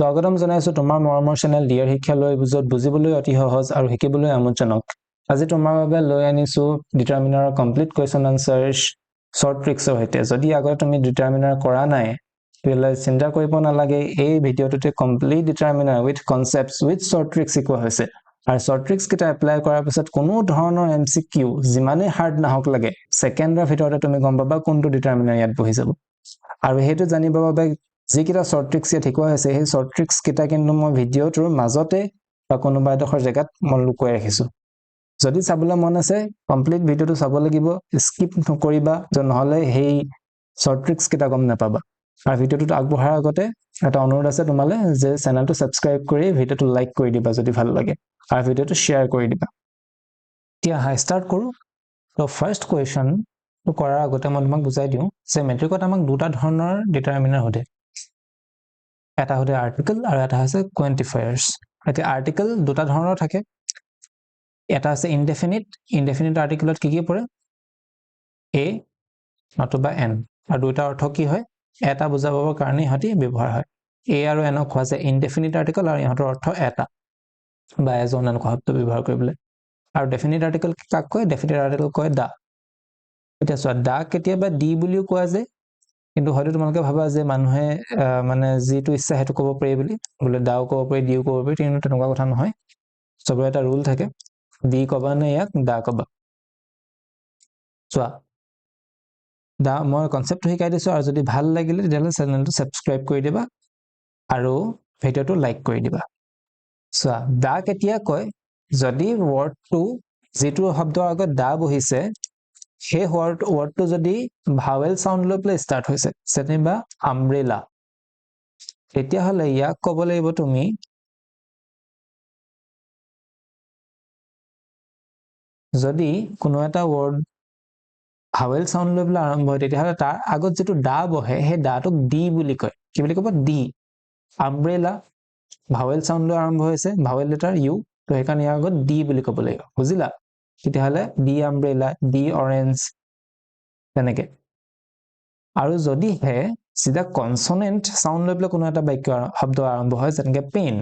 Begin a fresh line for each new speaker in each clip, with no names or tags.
স্বাগতম জনাইছো তোমাৰ মৰমৰ চেনেল ডিয়াৰ শিক্ষালৈ য'ত বুজিবলৈ অতি সহজ আৰু শিকিবলৈ আমোদজনক আজি তোমাৰ বাবে লৈ আনিছো ডিটাৰমিনাৰৰ কমপ্লিট কোৱেশ্চন আনসাৰ্স শৰ্ট ট্ৰিক্সৰ সৈতে যদি আগতে তুমি ডিটাৰমিনাৰ কৰা নাই তেতিয়াহ'লে চিন্তা কৰিব নালাগে এই ভিডিঅ'টোতে complete determiner with concepts with short tricks শিকোৱা হৈছে আৰু শৰ্ট ট্ৰিক্স কেইটা এপ্লাই কৰাৰ পিছত কোনো ধৰণৰ এমসিকিউ যিমানে হাৰ্ড নাহক লাগে সেকেন্ডৰ ভিতৰতে তুমি গম পাবা কোনটো ডিটাৰমিনাৰ ইয়াত বহি যাব আৰু হেতু জানিবৰ বাবে যিকিটা শৰ্ট ট্ৰিক্স ইয়াত শিকোৱা হৈছে সেই শৰ্ট ট্ৰিক্স কেইটা কিন্তু মই ভিডিঅ'টোৰ মাজতে বা কোনোবা এডোখৰ জেগাত মই লুকুৱাই ৰাখিছো যদি চাবলৈ মন আছে কমপ্লিট ভিডিঅ'টো চাব লাগিব স্কিপ নকৰিবা নহলে সেই শৰ্ট ট্ৰিক্স কেইটা গম নাপাবা আৰু ভিডিঅ'টো আগবঢ়াৰ আগতে এটা অনুৰোধ আছে তোমালে যে চেনেলটো সাবস্ক্ৰাইব কৰি ভিডিঅ'টো লাইক কৰি দিবা যদি ভাল লাগে আৰু ভিডিঅ'টো শেয়াৰ কৰি দিবা এতিয়া ষ্টাৰ্ট কৰো তো ফাৰ্স্ট কোৱেশ্চন তো কৰাৰ আগতে মই তোমাক বুজাই দিওঁ যে মেট্ৰিকত আমাক দুটা ধৰণৰ ডিটাৰমিনাৰ হতে এটা হতে আৰ্টিকেল আৰু এটা আছে কোৱান্টিফায়াৰ্স এতিয়া আৰ্টিকেল দুটা ধৰণৰ থাকে এটা আছে ইনডেফিনিট আৰ্টিকেলত কি পৰে a নতুবা n আৰু দুটা অৰ্থ কি হয় এটা বুজাবৰ কাৰণে হতি ব্যৱহাৰ হয় a আৰু n ক কোৱা যায় ইনডেফিনিট আৰ্টিকেল আৰু ইহঁতৰ অৰ্থ এটা বা এজন এনেকুৱা শব্দ ব্যৱহাৰ কৰিবলৈ আৰু ডেফিনিট আৰ্টিকেল কাক কয় ডেফিনিট আৰ্টিকেল কয় দা এতিয়া চোৱা দা কেতিয়াবা দি বুলিও কোৱা যায় কিন্তু হয়তো তোমালোকে ভাবা যে মানুহে মানে যেটো ইচ্ছা হেতু ক'ব পাৰি বুলি বলে দাও ক'ব পাৰি দিও ক'ব পাৰি কিন্তু তেনেকুৱা কথা নহয় সবৰে এটা ৰুল থাকে দি কবা নে ইয়াক দা কবা চোৱা দা মই কনসেপ্টটো শিকাই দিছো আৰু যদি ভাল লাগিলে তেতিয়াহলে চেনেলটো সাবস্ক্ৰাইব কৰি দিবা আৰু ভিডিঅ'টো লাইক কৰি দিবা চোৱা দা কেতিয়া কয় যদি ওয়াৰ্ডটো যেটো শব্দৰ আগত দা বহিছে সেই ওয়াৰ্ডটো যদি ভাৱেল সাউন্ড লৈ প্লে স্টাৰ্ট হৈছে যেনিবা আমব্ৰেলা তেতিয়া হলে ইয়াক ক'ব লাগিব তুমি যদি কোনো এটা ওয়াৰ্ড ভাৱেল সাউন্ড লৈ প্লে আৰম্ভ হয় তেতিয়া হলে তাৰ আগত যেটো দা বহে সেই দাটোক দি বুলি কয় কি বুলি ক'ব দি আমব্ৰেলা ভাৱেল সাউন্ড লৈ আৰম্ভ হৈছে ভাৱেল লেটাৰ ইউ তো হেকাৰণে ইয়াৰ আগত দি বুলি ক'ব লাগিব বুজিলা তেতিয়া হলে দি আমব্ৰেলা দি অৰেঞ্জ তেনেকে আৰু যদি হে সিধা কনসোনেন্ট সাউন্ড লৈ প্লে কোনো এটা বাক্য শব্দ আৰম্ভ হয় যেনেকে পেন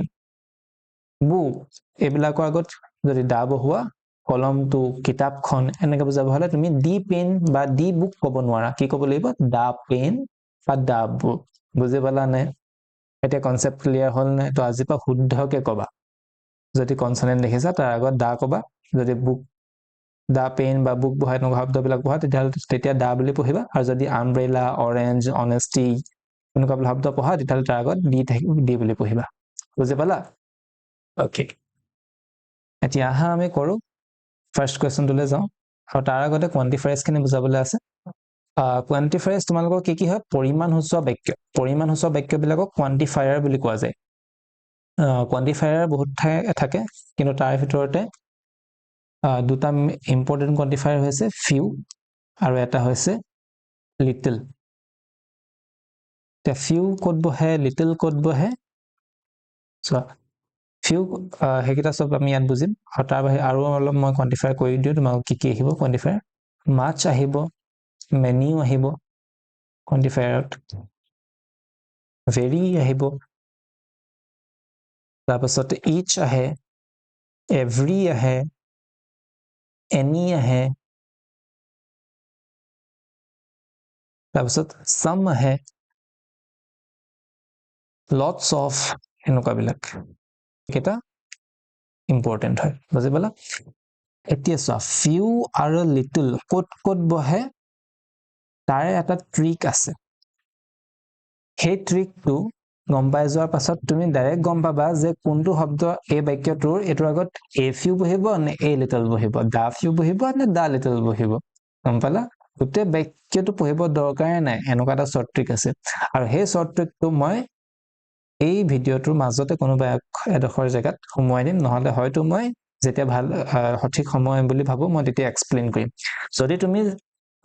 বুক এইবিলাকৰ আগত যদি দা বহোৱা কলমটো কিতাপখন এনেকে বুজাব হলে তুমি দি পেন বা দি বুক ক'ব নোৱাৰা কি ক'ব লাগিব দা পেন বা দা বুক বুজি পালা নে এতিয়া কনসেপ্ট ক্লিয়াৰ হল নে তো আজিপা শুদ্ধকে কবা যদি কনসোনেন্ট দেখিছা তাৰ আগত দা কবা যদি বুক দা পেন বা বুক বহাই ন শব্দবিলাক বহা তেতিয়া দা বুলি পঢ়িবা আৰু যদি আমব্ৰেলা অৰেঞ্জ অনেষ্টি এনেকুৱা শব্দ পঢ়া তেতিয়া তাৰ আগত দি বুলি পঢ়িবা বুজি পালা ওকে এতিয়া আমি কৰো ফাৰ্স্ট কোৱেশ্চনটোলৈ যাওঁ আৰু তাৰ আগতে কোৱান্টিফায়াৰ্স খিনি বুজাবলৈ আছে কোৱান্টিফায়াৰ্স তোমালোকৰ কি হয় পৰিমাণ সূচক বাক্যবিলাকক কোৱান্টিফায়াৰ বুলি কোৱা যায় কোৱান্টিফায়াৰ বহুত থাকে কিন্তু তাৰ ভিতৰতে দুটা ইম্পৰ্টেন্ট কোৱান্টিফায়াৰ হৈছে ফিউ আৰু এটা হৈছে লিটল তে ফিউ ক'ত বহে লিটল ক'ত বহে চোৱা ফিউ হেকিটা সব আমি ইয়াত বুজিম আৰু তাৰ বাহিৰে আৰু অলপ মই কোৱান্টিফাই কৰি দিও তোমাক কি আহিব কোৱান্টিফায়াৰ মাছ আহিব মেনিও আহিব কোৱান্টিফায়াৰত ভেৰি আহিব তাৰপাছত ইচ আহে এভৰি আহে এনি আহে তাৰপাছত সাম আহে লটস অফ এনেকুৱা বিলাক কেটা ইম্পৰ্টেন্ট হয় বুজি পালা এতিয়া চোৱা ফিউ আৰু লিটল ক'ত বহে তাৰে এটা ট্ৰিক আছে সেই ট্ৰিকটো গম পাই যোৱাৰ পাছত তুমি ডাইৰেক্ট গম পাবা যে কোনটো শব্দ এই বাক্যটোৰ এটোৰ আগত এ ফিউ বহিব নে এ লিটল বহিব দা ফিউ বহিব নে দা লিটল বহিব গম পালা গোটেই বাক্যটো পঢ়িব দৰকাৰ নাই এনেকুৱা এটা শৰ্ট ট্ৰিক আছে আৰু সেই শৰ্ট ট্ৰিকটো মই এই ভিডিঅ'টোৰ মাজতে কোনোবা এডোখৰ জেগাত সোমোৱাই দিম নহলে হয়তো মই যেতিয়া ভাল সঠিক সময় বুলি ভাবো মই তেতিয়া এক্সপ্লেইন কৰিম যদি তুমি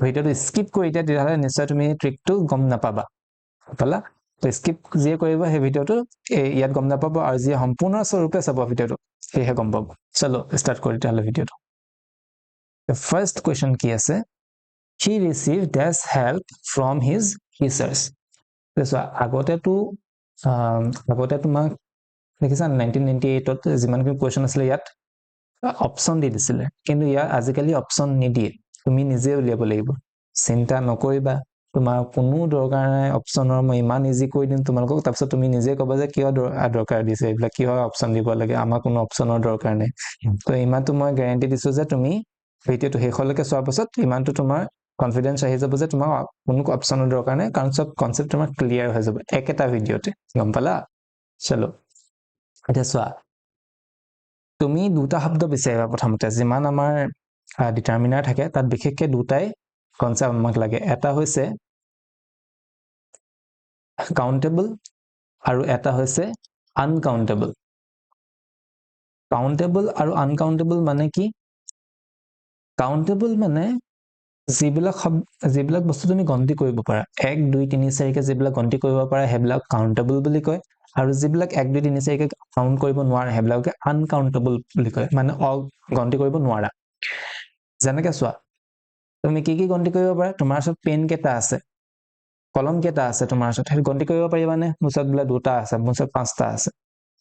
ভিডিঅ'টো স্কিপ কৰি দিয়া তেতিয়াহলে নিশ্চয় তুমি ট্ৰিকটো গম নাপাবা পালা তো স্কিপ যে কৰিব সেই ভিডিঅ'টো ইয়াত গম নাপাবা আৰু যে সম্পূৰ্ণ স্বৰূপে চাব ভিডিঅ'টো সেহে গম পাব চলো স্টাৰ্ট কৰি তেতিয়াহলে ভিডিঅ'টো ফাৰ্স্ট কোৱেশ্চন কি আছে he received dash help from his research so আগতে তো আগতে তোমাক দেখিছা 1998ত যিমানখিনি কুৱেশ্যন আছিলে ইয়াত অপশ্যন দি দিছিলে, কিন্তু ইয়াত আজিকালি অপশ্যন নিদিয়ে, তুমি নিজে উলিয়াব লাগিব। চিন্তা নকৰিবা, তোমাৰ কোনো দৰকাৰ নাই অপশ্যনৰ, মই ইমান ইজি কৰি দিম তোমালোকক, তাৰপিছত তুমি নিজে ক'বা যে কিয় দৰকাৰ দিছে এইবিলাক, কিয় অপশ্যন দিব লাগে, আমাৰ কোনো অপশ্যনৰ দৰকাৰ নাই। তো ইমানটো মই গেৰেণ্টি দিছো যে তুমি ভিডিঅ'টো শেষলৈকে চোৱাৰ পাছত ইমানটো তোমাৰ কনফিডেন্স আহি যাব যে তোমাৰ কোনো অপশ্যনৰ দৰকাৰ নাই, কাৰণ চব কনচেপ্ট তোমাৰ ক্লিয়াৰ হৈ যাব একেটা ভিডিঅ'তে, গম পালা? চলো এতিয়া চোৱা, তুমি দুটা শব্দ বিচাৰিবা প্ৰথমতে। যিমান আমাৰ ডিটাৰমিনাৰ থাকে তাত বিশেষকৈ দুটাই কনচেপ্ট আমাক লাগে, এটা হৈছে কাউণ্টেবল আৰু এটা হৈছে আনকাউণ্টেবল। কাউণ্টেবল আৰু আনকাউণ্টেবল মানে কি? কাউণ্টেবল মানে যিবিলাক বস্তু তুমি গন্তি কৰিব পাৰা, 1 2 3 4কে যিবিলাক গন্তি কৰিব পাৰা সেইবিলাক কাউণ্টেবল বুলি কয়, আৰু যিবিলাক 1 2 3 4কে কাউণ্ট কৰিব নোৱাৰা সেইবিলাকে আনকাউণ্টেবল বুলি কয়, মানে গন্তি কৰিব নোৱাৰা। যেনেকে চোৱা, তুমি কি গন্তি কৰিব পাৰা? তোমাৰ ওচৰত পেন কেইটা আছে, কলম কেইটা আছে তোমাৰ ওচৰত, সেইটো গন্তি কৰিব পাৰিবানে? মোৰ ওচৰত বোলে 2টা আছে, মোৰ ওচৰত 5টা আছে।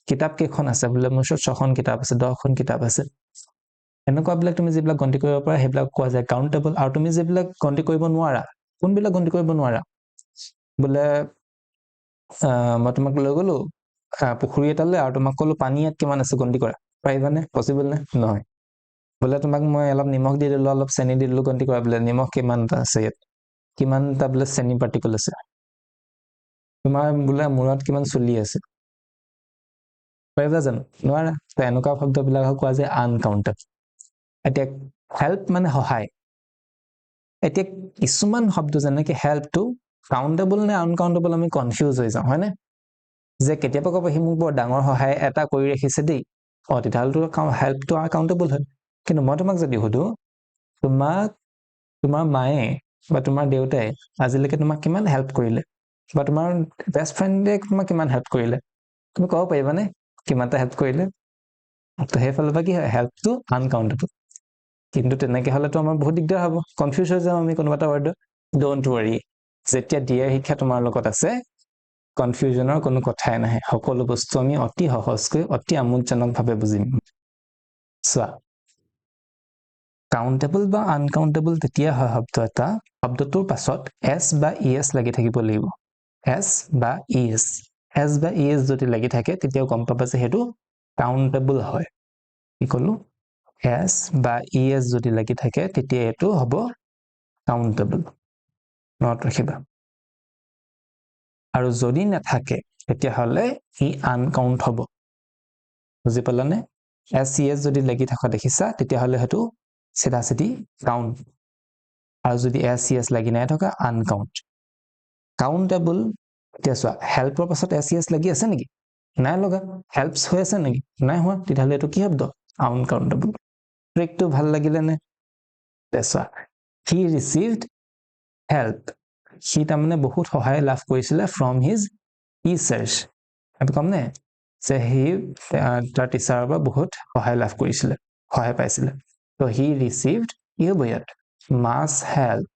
কিতাপ কেইখন আছে? বোলে মোৰ ওচৰত 6খন কিতাপ আছে, 10খন কিতাপ আছে। এনেকুৱাবিলাক তুমি যিবিলাক গন্তি কৰিব পাৰা সেইবিলাক কোৱা যায় কাউণ্টেবল। আৰু তুমি যিবিলাক গন্তি কৰিব নোৱাৰা, কোনবিলাক গন্তি কৰিব নোৱাৰা? বোলে মই তোমাক লৈ গলো পুখুৰী এটালৈ আৰু তোমাক ক'লো পানী ইয়াত কিমান আছে গন্তি কৰা, পাৰিবানে? পচিবল নে? নহয়। বোলে তোমাক মই অলপ নিমখ দি দিলো, অলপ চেনি দি দিলো, গন্তি কৰা, বোলে নিমখ কিমানটা আছে ইয়াত, কিমানটা বোলে চেনি পাৰ্টিকল আছে, তোমাৰ বোলে মূৰত কিমান চুলি আছে, পাৰিবা জানো? নোৱাৰা। এনেকুৱা শব্দবিলাকক কোৱা যায় আনকাউণ্টেবল। এতিয়া হেল্প মানে সহায়। এতিয়া কিছুমান শব্দ যেনেকে হেল্পটো কাউণ্টেবল নে আনকাউণ্টেবল আমি কনফিউজ হৈ যাওঁ, হয়নে? যে কেতিয়াবা ক'ব সি মোক বৰ ডাঙৰ সহায় এটা কৰি ৰাখিছে দেই, তেতিয়াহ'লেতো হেল্পটো কাউণ্টেবল হয়। কিন্তু মই তোমাক যদি সুধো, তোমাৰ মায়ে বা তোমাৰ দেউতাই আজিলৈকে তোমাক কিমান হেল্প কৰিলে, বা তোমাৰ বেষ্ট ফ্ৰেণ্ডে তোমাক কিমান হেল্প কৰিলে, তুমি ক'ব পাৰিবানে কিমানটা হেল্প কৰিলে? তো সেইফালৰ পৰা কি হয়, হেল্পটো আনকাউণ্টেবল। কিন্তু তেনেকে হলেতো আমাৰ বহুত দিগদাৰ হ'ব, কনফিউজ হৈ যাওঁ আমি কোনোবা এটা ৱৰ্ডত। ডোন্ট ৱৰি, যেতিয়া ডিয়াৰ শিক্ষা তোমাৰ লগত আছে, কনফিউজনৰ কোনো কথাই নাহে, সকলো বস্তু আমি অতি সহজকৈ অতি আমোদজনকভাৱে বুজিম। চোৱা, কাউণ্টেবল বা আনকাউণ্টেবল তেতিয়া হয় শব্দ এটা, শব্দটোৰ পাছত এছ বা ইএছ লাগি থাকিব লাগিব। এছ বা ইএছ, এছ বা ইএছ যদি লাগি থাকে তেতিয়াও গম পাবা যে সেইটো কাউণ্টেবল হয়। কি ক'লো? এছ বা ইএছ যদি লাগি থাকে তেতিয়া এইটো হ'ব কাউণ্টেবল, মনত ৰাখিবা। আৰু যদি নাথাকে তেতিয়াহ'লে ই আনকাউণ্ট হ'ব। বুজি পালানে? এছ ইএছ যদি লাগি থকা দেখিছা তেতিয়াহ'লে সেইটো চিধা চিধি কাউণ্ট, আৰু যদি এছ ইএছ লাগি নাই থকা আনকাউণ্ট। কাউণ্টেবল, এতিয়া চোৱা, হেল্পৰ পাছত এছ ইএছ লাগি আছে নেকি? নাই লগা। হেল্পছ হৈ আছে নেকি? নাই হোৱা। তেতিয়াহ'লে এইটো কি শব্দ? আনকাউণ্টেবল। ট্ৰিকটো ভাল লাগিলে নে? চোৱা, হি ৰিচিভড হেল্প, সি তাৰমানে বহুত সহায় লাভ কৰিছিলে ফ্ৰম হিজ টিচাৰ্ছ। আমি ক'ম নে যে সি তাৰ টিচাৰৰ পৰা বহুত সহায় লাভ কৰিছিলে, সহায় পাইছিলে। তো হি ৰিচিভড, কি হ'ব ইয়াত? মাছ হেল্প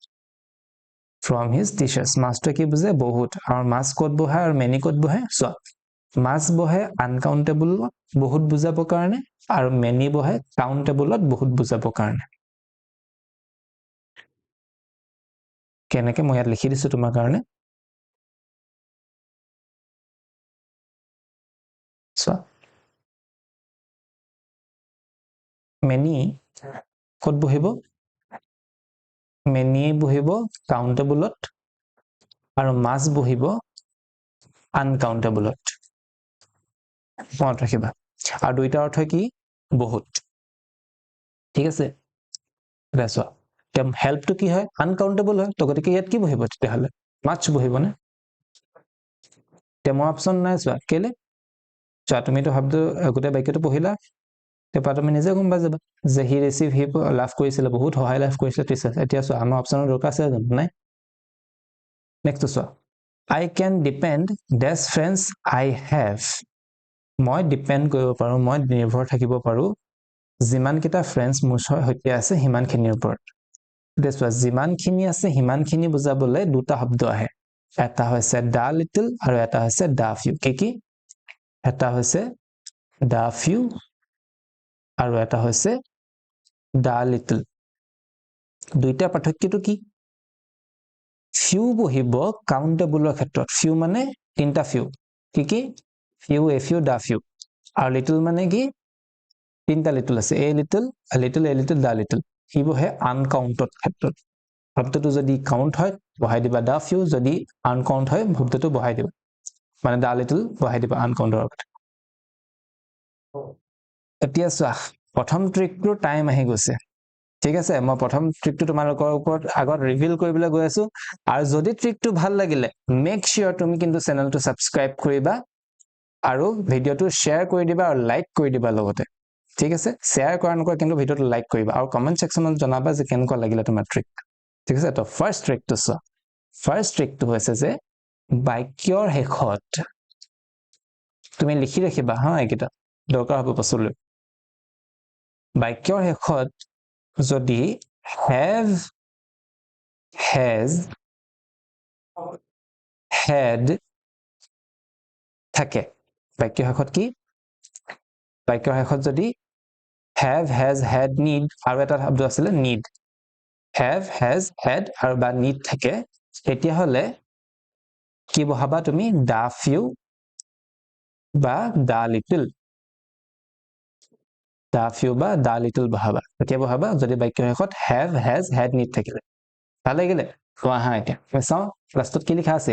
ফ্ৰম হিজ টিচাৰ্ছ। মাছটোৱে কি বুজে? বহুত। আৰু মাছ ক'ত বহে আৰু মেনি ক'ত বহে? চোৱা, মাছ বহে আনকাউণ্টেবলত বহুত বুজাবৰ কাৰণে, আৰু মেনি বহে কাউণ্টেবলত বহুত বুজাবৰ কাৰণে। কেনেকে মই ইয়াত লিখি দিছো তোমাৰ কাৰণে। চোৱা, মেনি ক'ত বহিব? মেনি বহিব কাউণ্টেবলত, আৰু মাছ বহিব আনকাউণ্টেবলত। মনত ৰাখিবা। আৰু দুইটা অৰ্থ কি? বহুত। ঠিক আছে? এতিয়া চোৱা, হেল্পটো কি হয়? আনকাউণ্টেবল হয়। তো গতিকে ইয়াত কি বহিব তেতিয়াহ'লে? মাছ বহিবনে? এতিয়া মই অপশ্যন নাই চোৱা, কেলে? চোৱা, তুমিতো শব্দ গোটেই বাক্যটো পঢ়িলা, তাৰপৰা তুমি নিজে গম পাই যাবা যে হি ৰিচিভ, হি লাভ কৰিছিলে, বহুত সহায় লাভ কৰিছিলে টিচাৰ। এতিয়া চোৱা, আমাৰ অপশ্যনৰ দৰকাৰ আছে জানো? নাই। নেক্সটটো চোৱা, I can depend these friends I have, মই ডিপেণ্ড কৰিব পাৰোঁ, মই নিৰ্ভৰ থাকিব পাৰোঁ যিমানকেইটা ফ্ৰেণ্ডছ মোৰ সৈতে আছে সিমানখিনিৰ ওপৰত। এতিয়া চোৱা, যিমানখিনি আছে সিমানখিনি বুজাবলৈ দুটা শব্দ আহে, এটা হৈছে দা লিটল আৰু এটা হৈছে দা ফিউ কি এটা হৈছে দা ফিউ আৰু এটা হৈছে দা লিটল দুইটা পাৰ্থক্যটো কি ফিউ বহিব কাউন্টেবলৰ ক্ষেত্ৰত ফিউ মানে তিনটা ফিউ কি few a few da few আৰু লিটল মানে কি তিনটা লিটল আছে এ লিটল দা লিটল সি বহে আনকাউন্টড ক্ষেত্ৰত শব্দটো যদি কাউন্ট হয় বহাই দিবা দা ফিউ যদি আনকাউন্ট হয় শব্দটো বহাই দিবা মানে দা লিটল বহাই দিবা আনকাউন্টৰ এতিয়া চোৱা প্ৰথম ট্ৰিকটোৰ টাইম আহি গৈছে ঠিক আছে মই প্ৰথম ট্ৰিকটো তোমালোকৰ ওপৰত আগত ৰিভিল কৰিবলৈ গৈ আছো আৰু যদি ট্ৰিকটো ভাল লাগিলে মেক শিওৰ তুমি কিন্তু চেনেলটো সাবস্ক্ৰাইব কৰিবা আৰু ভিডিওটো শেয়াৰ কৰি দিবা আৰু লাইক কৰি দিবা লগতে ঠিক আছে শেয়াৰ কৰা নকৰা কিন্তু ভিডিওটো লাইক কৰিবা আৰু কমেন্ট সেকশনত জনাবা যে কেনেকুৱা লাগিলে তোমাৰ ট্ৰিক ঠিক আছে তো ফাৰ্স্ট ট্ৰিকটো চোৱা ফাৰ্স্ট ট্ৰিকটো হৈছে যে বাক্যৰ শেষত তুমি লিখি ৰাখিবা হা এইকেইটা দৰকাৰ হ'ব পাছলৈ বাক্যৰ শেষত যদি have has had থাকে বাক্যৰ শেষত কি বাক্যৰ শেষত যদি have has had need আৰু এটা শব্দ আছিল need have has had আৰু বা need থাকে তেতিয়া হলে কি বহাবা তুমি the few বা the little the few বা the little বহাবা কেতিয়া বহাবা যদি বাক্যৰ শেষত have has had need থাকিলে ভাল লাগিলে কোৱা হা এতিয়া চাও লাষ্টত কি লিখা আছে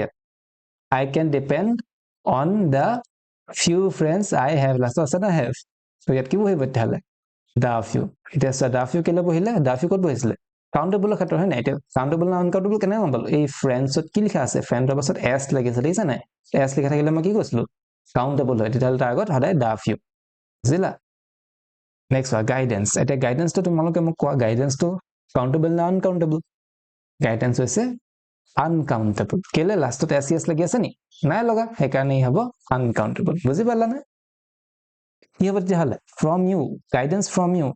I can depend on the few friends I have লাষ্টত আছে না have তো ইয়াত কি বহিব তেতিয়াহলে the few এতিয়া আছে the few কেলে বহিলে the few ক'ত বহিছিলে কাউন্টেবলৰ ক্ষেত্ৰত হয় না এতিয়া কাউন্টেবল না আনকাউন্টেবল কেনে গম পালো এই ফ্ৰেন্ডছত কি লিখা আছে ফ্ৰেন্ডৰ পাছত s লাগিছে দেখিছা নাই s লিখা থাকিলে মই কি কৈছিলো কাউন্টেবল হয় তেতিয়াহলে তাৰ আগত সদায় the few বুজিলা নেক্সট হয় গাইডেন্স এতিয়া গাইডেন্সটো তোমালোকে মোক কোৱা গাইডেন্সটো কাউন্টেবল না আনকাউন্টেবল গাইডেন্স হৈছে আনকাউন্টেবল কেলে লাষ্টত s লাগি আছে নি নাই লগা সেইকাৰণে হ'ব আনকাউন্টেবল বুজি পালা না কি হ'ব তেতিয়াহলে from you guidance from you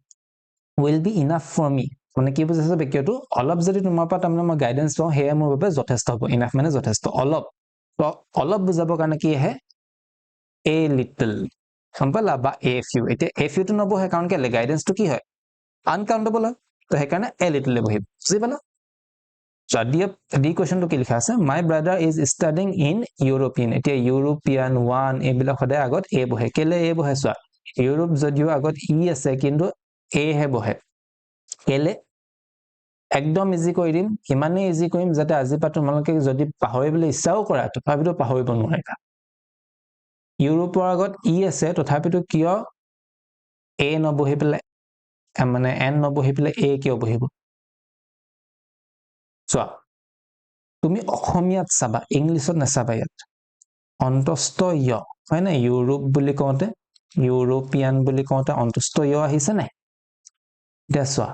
will be enough for me মানে কি বুজাইছে বাক্যটো অলপ যদি তোমাৰ পৰা তাৰমানে মই গাইডেন্স পাওঁ হেয়া মোৰ বাবে যথেষ্ট হ'ব ইনাফ মানে যথেষ্ট অলপ বুজাবৰ কাৰণে কি আহে a little সম্পলা বা a few এতিয়া a few টো নবহে কাৰণ কেলে গাইডেন্সটো কি হয় আনকাউন্টেবল হয় তো সেইকাৰণে a little বহিব বুজি পালা যদি ডি কোৱেশ্চনটো কি লিখা আছে my brother is studying in European এতিয়া ইউৰোপিয়ান ওয়ান এইবিলাক সদায় আগত এ বহে কেলে এ বহে চোৱা ইউৰোপ যদিও আগত ই আছে কিন্তু এ হে বহে কেলে একদম ইজি কৰি দিম ইমানেই ইজি কৰিম যাতে আজি পৰা তোমালোকে যদি পাহৰিবলৈ ইচ্ছাও কৰা তথাপিতো পাহৰিব নোৱাৰিবা ইউৰোপৰ আগত ই আছে তথাপিতো কিয় এ নবহি পেলাই মানে এন নবহি পেলাই এ কিয় বহিব চোৱা তুমি অসমীয়াত চাবা ইংলিছত নাচাবা ইয়াত অন্তস্থ য় হয় না ইউৰোপ বুলি কওঁতে ইউৰোপিয়ান বুলি কওঁতে অন্তস্থ য় আহিছে নাই এতিয়া চোৱা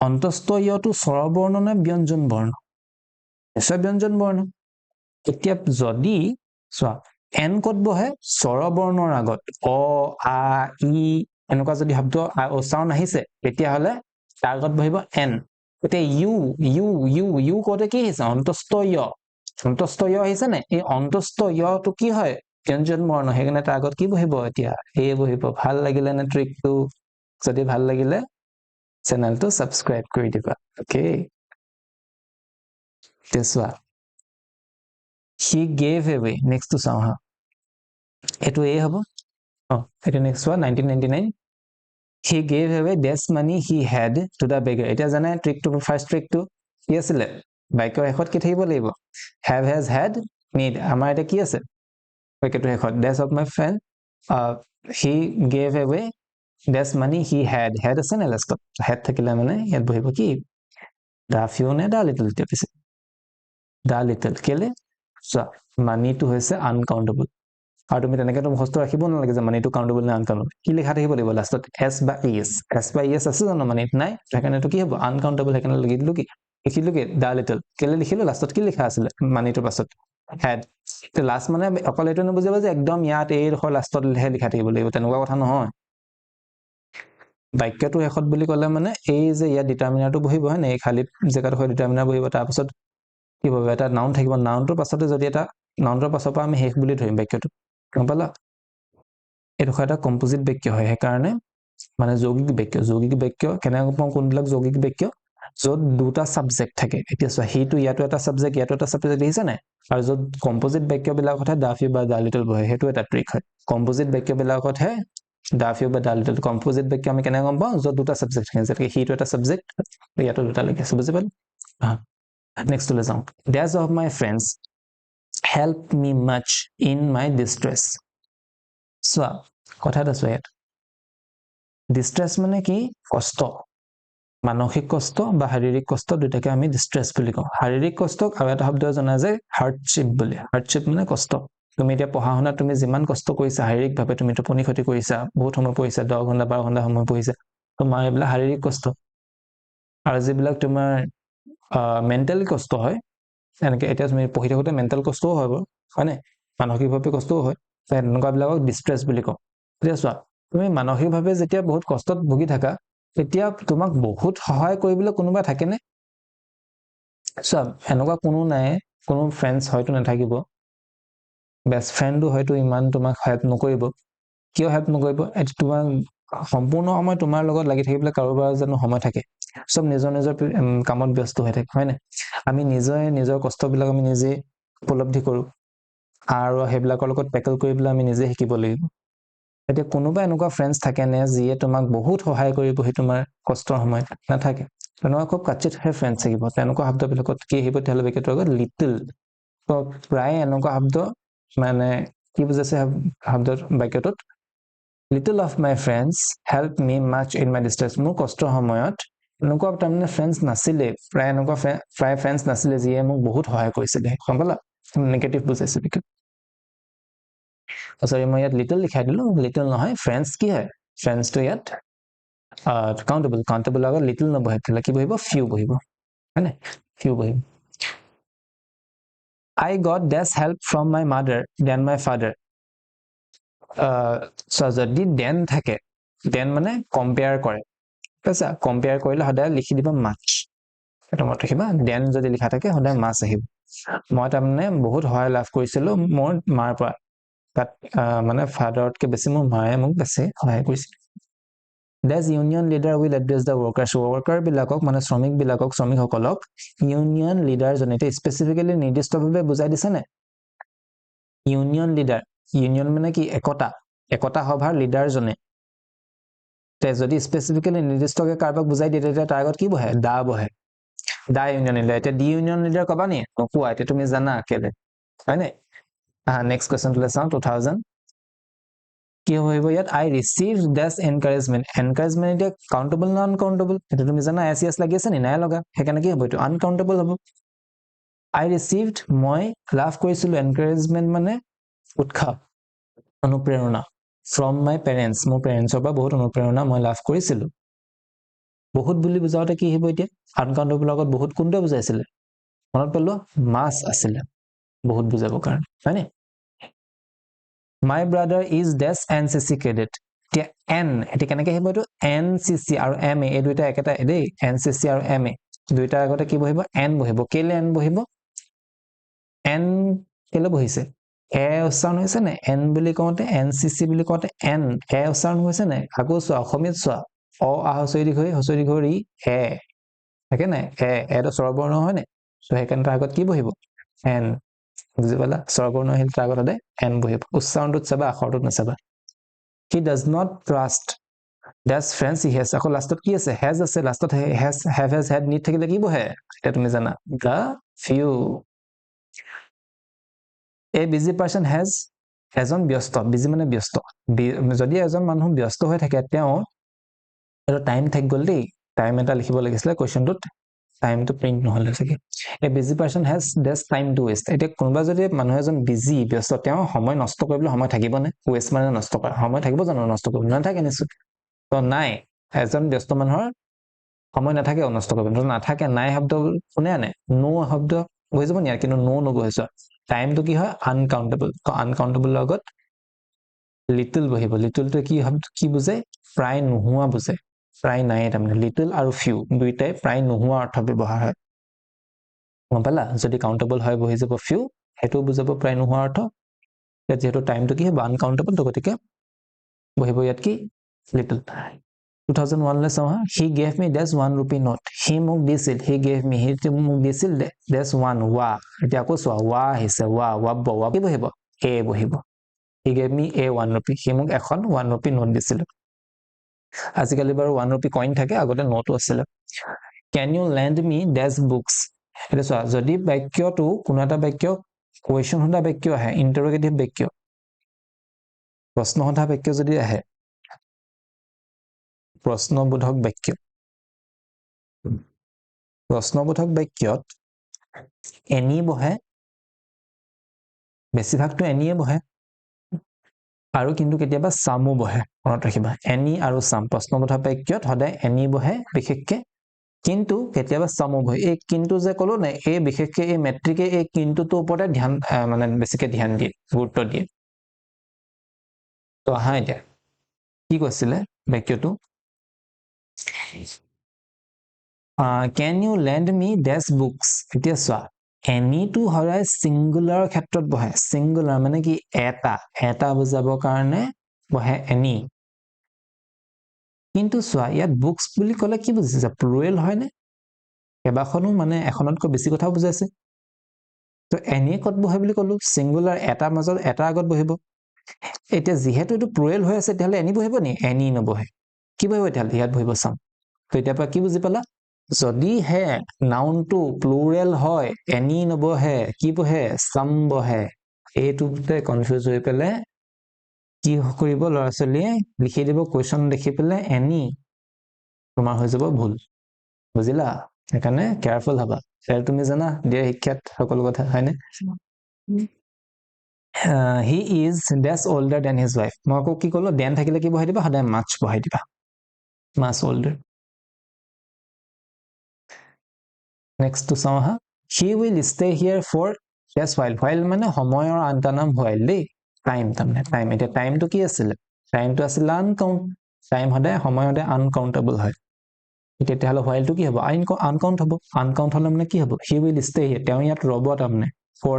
অন্তস্থ য়টো স্বৰবৰ্ণ নে ব্যঞ্জন বৰ্ণ নিশ্চয় ব্যঞ্জন বৰ্ণ এতিয়া যদি চোৱা এন ক'ত বহে স্বৰবৰ্ণৰ আগত অ আ ই এনেকুৱা যদি শব্দ উচ্চাৰণ আহিছে তেতিয়াহ'লে তাৰ আগত বহিব এন এতিয়া ইউ কওঁতে কি আহিছে অন্তস্থ য় আহিছে নে এই অন্তস্থ য়টো কি হয় ব্যঞ্জন বৰ্ণ সেইকাৰণে তাৰ আগত কি বহিব এতিয়া এ বহিব ভাল লাগিলে নে ট্ৰিকটো যদি ভাল লাগিলে চেনেলটো সাবস্ক্ৰাইব কৰি দিবা ওকে চোৱা he gave away next to চাওঁ হা এটো এ হ'ব এটা নেক্সট চোৱা 1999 he gave away this money he had to the beggar এটা জানে ট্ৰিকটো ফাৰ্স্ট ট্ৰিকটো কি আছিল বাক্যৰ শেষত কি থাকিব লাগিব have has had need আমাৰ এটা কি আছে বাক্যটো শেষত this of my friend he gave away this money he had আছে নে লাষ্টত had থাকিলে মানে ইয়াত বহিব কি the few নে the little তে পিছে the little কেলে চোৱা মানিটো হৈছে আনকাউন্টেবল আৰু তুমি তেনেকে তো মুখস্থ ৰাখিব নালাগে যে মানিটো কাউন্টেবল নে আনকাউন্টেবল কি লিখা থাকিব লাগিব লাষ্টত s বা es আছে জানো মানিত নাই সেইকাৰণে তো কি হ'ব আনকাউন্টেবল সেইকাৰণে লাগি দিলো কি লিখিলো কি the little কেলে লিখিলো লাষ্টত কি লিখা আছিল মানিটোৰ পাছত had তো লাষ্ট মানে অকল এইটো নবুজাবা যে একদম ইয়াত এই ডখৰ লাষ্টত লিখা থাকিব লাগিব তেনেকুৱা কথা নহয় বাক্যটো শেষত বুলি ক'লে মানে এই যে ইয়াত ডিটাৰমিনাৰটো বহিব হয় না এই খালি জেগাটো হয় ডিটাৰমিনাৰ বহিব তাৰ পাছত কি হ'ব এটা নাউন থাকিব নাউনটোৰ পাছতে যদি এটা নাউনটোৰ পাছৰ পৰা আমি শেষ বুলি ধৰিম বাক্যটো গম পালা এইটো এটা কম্পোজিট বাক্য হয় সেইকাৰণে মানে যৌগিক বাক্য কেনেকৈ পাওঁ কোনবিলাক যৌগিক বাক্য য'ত দুটা সাবজেক্ট থাকে এতিয়া চোৱা হেইটো ইয়াতো এটা সাবজেক্ট ইয়াতো এটা সাবজেক্ট দেখিছা নাই আৰু য'ত কম্পোজিট বাক্যবিলাকতহে দা ফিউ বা দা লিটল বহে সেইটো এটা ট্ৰিক হয় কম্পোজিট বাক্যবিলাকতহে দা ফিউ বা দা লিটল কম্পোজিট বাক্য আমি কেনেকৈ গম পাওঁ য'ত দুটা সাবজেক্ট থাকে যেনেকৈ হেইটো এটা সাবজেক্ট ইয়াতো দুটা লাগি আছে বুজি পালো নেক্সট লৈ যাওঁ days of my friends help me much in my distress চোৱা কথা এটা চোৱা ইয়াত ডিষ্ট্ৰেছ মানে কি কষ্ট মানসিক কষ্ট বা শাৰীৰিক কষ্ট দুটাকে আমি ডিষ্ট্ৰেছ বুলি কওঁ শাৰীৰিক কষ্টক আৰু এটা শব্দ জনা যায় হাৰ্ডশ্বিপ বুলি হাৰ্ডশ্বিপ মানে কষ্ট তুমি এতিয়া পঢ়া শুনা তুমি যিমান কষ্ট কৰিছা শাৰীৰিকভাৱে তুমি টোপনি ক্ষতি কৰিছা বহুত সময় পঢ়িছা 10 ঘণ্টা 12 ঘণ্টা সময় পঢ়িছা তোমাৰ এইবিলাক শাৰীৰিক কষ্ট আৰু যিবিলাক তোমাৰ মেণ্টেল কষ্ট হয় এনেকৈ এতিয়া তুমি পঢ়ি থাকোঁতে মেণ্টেল কষ্টও হয় বাৰু হয়নে মানসিকভাৱে কষ্টও হয় তেনেকুৱাবিলাকক ডিষ্ট্ৰেছ বুলি কওঁ এতিয়া চোৱা তুমি মানসিকভাৱে যেতিয়া বহুত কষ্টত ভুগি থাকা তেতিয়া তোমাক বহুত সহায় কৰিবলৈ কোনোবা থাকেনে চোৱা এনেকুৱা কোনো নাই কোনো ফ্ৰেণ্ডছ হয়তো নাথাকিব বেষ্ট ফ্ৰেণ্ডো হয়তো ইমান তোমাক হেল্প নকৰিব কিয় হেল্প নকৰিব তোমাক সম্পূৰ্ণ সময় তোমাৰ লগত লাগি থাকিবলৈ কাৰোবাৰ জানো সময় থাকে সব নিজৰ নিজৰ কামত ব্যস্ত হৈ থাকে হয় না আমি নিজৰ কষ্টবিলাক আমি নিজে উপলব্ধি কৰোঁ আৰু সেইবিলাকৰ লগত টেকল কৰিবলৈ আমি নিজে শিকিব লাগিব এতিয়া কোনোবা এনেকুৱা ফ্ৰেণ্ডছ থাকেনে যিয়ে তোমাক বহুত সহায় কৰিব সেই তোমাৰ কষ্টৰ সময়ত নাথাকে তেনেকুৱা খুব কাচিতহে ফ্ৰেণ্ডছ থাকিব তেনেকুৱা শব্দবিলাকত কি আহিব তেতিয়াহ'লে বাক্যটোৰ আগত লিটল তো প্ৰায় এনেকুৱা শব্দ মানে কি বুজাইছে শব্দৰ বাক্যটোত little of my friends help me much in my distress মোৰ কষ্টৰ সময়ত এনেকুৱা তাৰমানে ফ্ৰেণ্ডছ নাছিলে প্ৰায় এনেকুৱা প্ৰায় ফ্ৰেণ্ডছ নাছিলে যিয়ে মোক বহুত সহায় কৰিছিলে গম পালা নেগেটিভ বুজাইছে বাক্য সৰি মই ইয়াত লিটল লিখাই দিলো লিটল নহয় ফ্ৰেণ্ডছ কি হয় ফ্ৰেণ্ডছটো ইয়াত কাউণ্টেবল আগত লিটল নবহে তেতিয়াহ'লে কি বহিব ফিউ বহিব হয়নে ফিউ বহিব I got less help from my mother than my father so যদি দেন থাকে দেন মানে কম্পেয়াৰ কৰে বুজিছা কম্পেয়াৰ কৰিলে সদায় লিখি দিবা মাচ এটা মত ৰাখিবা দেন যদি লিখা থাকে সদায় মাচ আহিব মই তাৰমানে বহুত সহায় লাভ কৰিছিলো মোৰ মাৰ পৰা তাত মানে ফাদাৰতকৈ বেছি মোৰ মায়ে মোক বেছি সহায় কৰিছিল Does union leader will address the workers worker বিলাকক মানে শ্ৰমিকসকলক ইউনিয়ন লিডাৰ জনে স্পেচিফিকেলি নিৰ্দিষ্টভাৱে বুজাই দিছে নে ইউনিয়ন লিডাৰ ইউনিয়ন মানে কি একতা সভাৰ লিডাৰ জনে যদি স্পেচিফিকেলি নিৰ্দিষ্টকৈ কাৰোবাক বুজাই দিয়ে তেতিয়া তাৰ আগত কি বহে দা বহে দা ইউনিয়ন লিডাৰ এতিয়া ডি ইউনিয়ন লিডাৰ কবা নি নোকোৱা এতিয়া তুমি জানা কেলে হয়নে নেক্সট কুৱেশ্যনটো চাওঁ 2000 কি হ'ব ইয়াত I received this encouragement এতিয়া কাউণ্টেবল না আনকাউণ্টেবল এটা তুমি জানা এছ এছ লাগি আছে নি নাই লগা সেইকাৰণে কি হ'ব এইটো আনকাউণ্টেবল হ'ব I received মই লাভ কৰিছিলোঁ এনকাৰেজমেণ্ট মানে উৎসাহ অনুপ্ৰেৰণা from my parents মোৰ পেৰেণ্টছৰ পৰা বহুত অনুপ্ৰেৰণা মই লাভ কৰিছিলোঁ বহুত বুলি বুজাওঁতে কি হ'ব এতিয়া আনকাউণ্টেবল লগত বহুত কোনটোৱে বুজাইছিলে মনত পেলোৱা মাছ আছিলে বহুত বুজাবৰ কাৰণে হয়নে My brother is this NCC cadet এতিয়া N এতিয়া কেনেকৈ আহিব এইটো NCC আৰু MA এই দুইটা একেটা দেই NCC আৰু MA দুইটাৰ আগতে কি বহিব N বহিব কেলে N বহিব N কেলে বহিছে উচ্চাৰণ হৈছে নে N বুলি কওঁতে NCC বুলি কওঁতে N উচ্চাৰণ হৈছে নে আকৌ চোৱা অসমীয়াত চোৱা হস্ৰ ই দীৰ্ঘ ই থাকে নাই এটো স্বৰবৰ্ণ হয় নে সেইকাৰণে তাৰ আগত কি বহিব N বুজি পালা স্বৰবৰ্ণ আহিল তাৰ আগত সদায় N বহিব উচ্চাৰণটোত চাবা আখৰটোত নাচাবা He does not trust That's friends he has আকৌ লাষ্টত কি আছে has আছে লাষ্টত have has had need থাকিলে কি বহে এটা তুমি জানা the few A busy person has এজন ব্যস্ত busy মানে ব্যস্ত যদি এজন মানুহ ব্যস্ত হৈ থাকে তেওঁ এটা টাইম থাকি গ'ল দেই টাইম এটা লিখিব লাগিছিলে কোৱেশ্চনটোত টাইমটো প্ৰিন্ট নহ'লে চাগে A busy person has less time to waste এতিয়া কোনোবা যদি মানুহ এজন বিজি ব্যস্ত তেওঁ সময় নষ্ট কৰিবলৈ সময় থাকিবনে ৱেষ্ট মানে নষ্ট কৰা সময় থাকিব জানো নষ্ট কৰিব নাথাকে নিশ্চয় তো নাই এজন ব্যস্ত মানুহৰ সময় নাথাকে নষ্ট কৰিব নাথাকে নাই শব্দ কোনে আনে নো শব্দ বহি যাব নিয়া কিন্তু নো নবহিছ টাইমটো কি হয় আনকাউণ্টেবল তো আনকাউণ্টেবল লগত লিটল বহিব লিটলটো কি বুজায় প্ৰায় নোহোৱা বুজায় প্ৰায় নাই তাৰমানে লিটল আৰু ফিউ দুইটাই প্ৰায় নোহোৱা অৰ্থ ব্যৱহাৰ হয় গম পালা যদি কাউন্টেবল হয় বহি যাব ফিউ হেতু বুজাব প্ৰায় নোহোৱা অৰ্থ যেহেতু টাইমটো কি হ'ব আনকাউন্টেবল তো গতিকে বহিব ইয়াত কি লিটল 2001 লে চাও he gave me dash 1 rupee note he মোক দিছিল he gave me he মোক দিছিল dash 1 wa এতিয়া আকৌ চোৱা wa আহিছে wa কি বহিব a বহিব he gave me a 1 rupee he মোক এখন 1 rupee note দিছিল আজিকালি বাৰু 1 rupee coin থাকে আগতে নোটও আছিল can you lend me dash books এটা চোৱা যদি বাক্যটো কোনো এটা বাক্য কোৱেশ্চন হতা বাক্য আহে ইন্টাৰোগেটিভ বাক্য প্ৰশ্ন হতা বাক্য যদি আহে প্ৰশ্নবোধক বাক্যত এনি বহে বেছিভাগটো এনিয়ে বহে আৰু কিন্তু কেতিয়াবা সামো বহে মনত ৰাখিবা এনি আৰু সাম প্ৰশ্নবোধক বাক্যত সদায় এনি বহে বিশেষকে কিন্তু কেতিয়াবা সামো বহে এই কিন্তু যে কলো না এই বিশেষকে এই মেট্ৰিকে এই কিন্তুটো ওপৰতে ধ্যান মানে বেছিকে ধ্যান দিয়ে গুৰুত্ব দিয়ে তো আহা এতিয়া কি কৈছিলে বাক্যটো can you lend me dash books এতিয়া চোৱা any to হৰাই singular ক্ষেত্ৰত বহে singular মানে কি এটা বুজাবৰ কাৰণে বহে any কিন্তু চোৱা ইয়াত books বুলি ক'লে কি বুজিছা plural হয় নে কেবাখনো মানে এখনতকৈ বেছি কথা বুজাইছে তো any কত বহে বুলি ক'লো singular এটা মাজত এটা আগত বহিব এতিয়া যেহেতু এটো plural হৈ আছে তেতিয়ালে any বহিব নি any নবহে কি বহিব তেতিয়ালে ইয়াত বহিব some তো এতিয়া পৰা কি বুজি পালা যদি হে নাউন টু প্লুৰেল হয় এনি নবহে কি বহে সাম বহে এইটোতে কনফিউজ হৈ পেলে কি কৰিব লৰাছলিয়ে লিখি দিব কোৱেশ্চন দেখি পেলে এনি তোমাৰ হৈ যাব ভুল বুজিলা একানে কেয়াৰফুল হবা এৰ তুমি জানা দিয়া শিক্ষাত সকলো কথা হয়নে he is dash older than his wife মকো কি কলো দেন থাকিলে কি বহাই দিবা সদায় much বহাই দিবা much older next to চাও হা he will stay here for dash while মানে সময়ৰ আনটা নাম while দেই টাইম তাৰমানে টাইম এতিয়া টাইমটো কি আছিল টাইমটো আছিল আনকাউন্ট টাইম সদায় সময় সদায় আনকাউন্টেবল হয় এতিয়া হলে while টো কি হ'ব আনকাউন্ট হ'ব আনকাউন্ট হলে মানে কি হ'ব he will stay here তেওঁ ইয়াত ৰব তাৰমানে for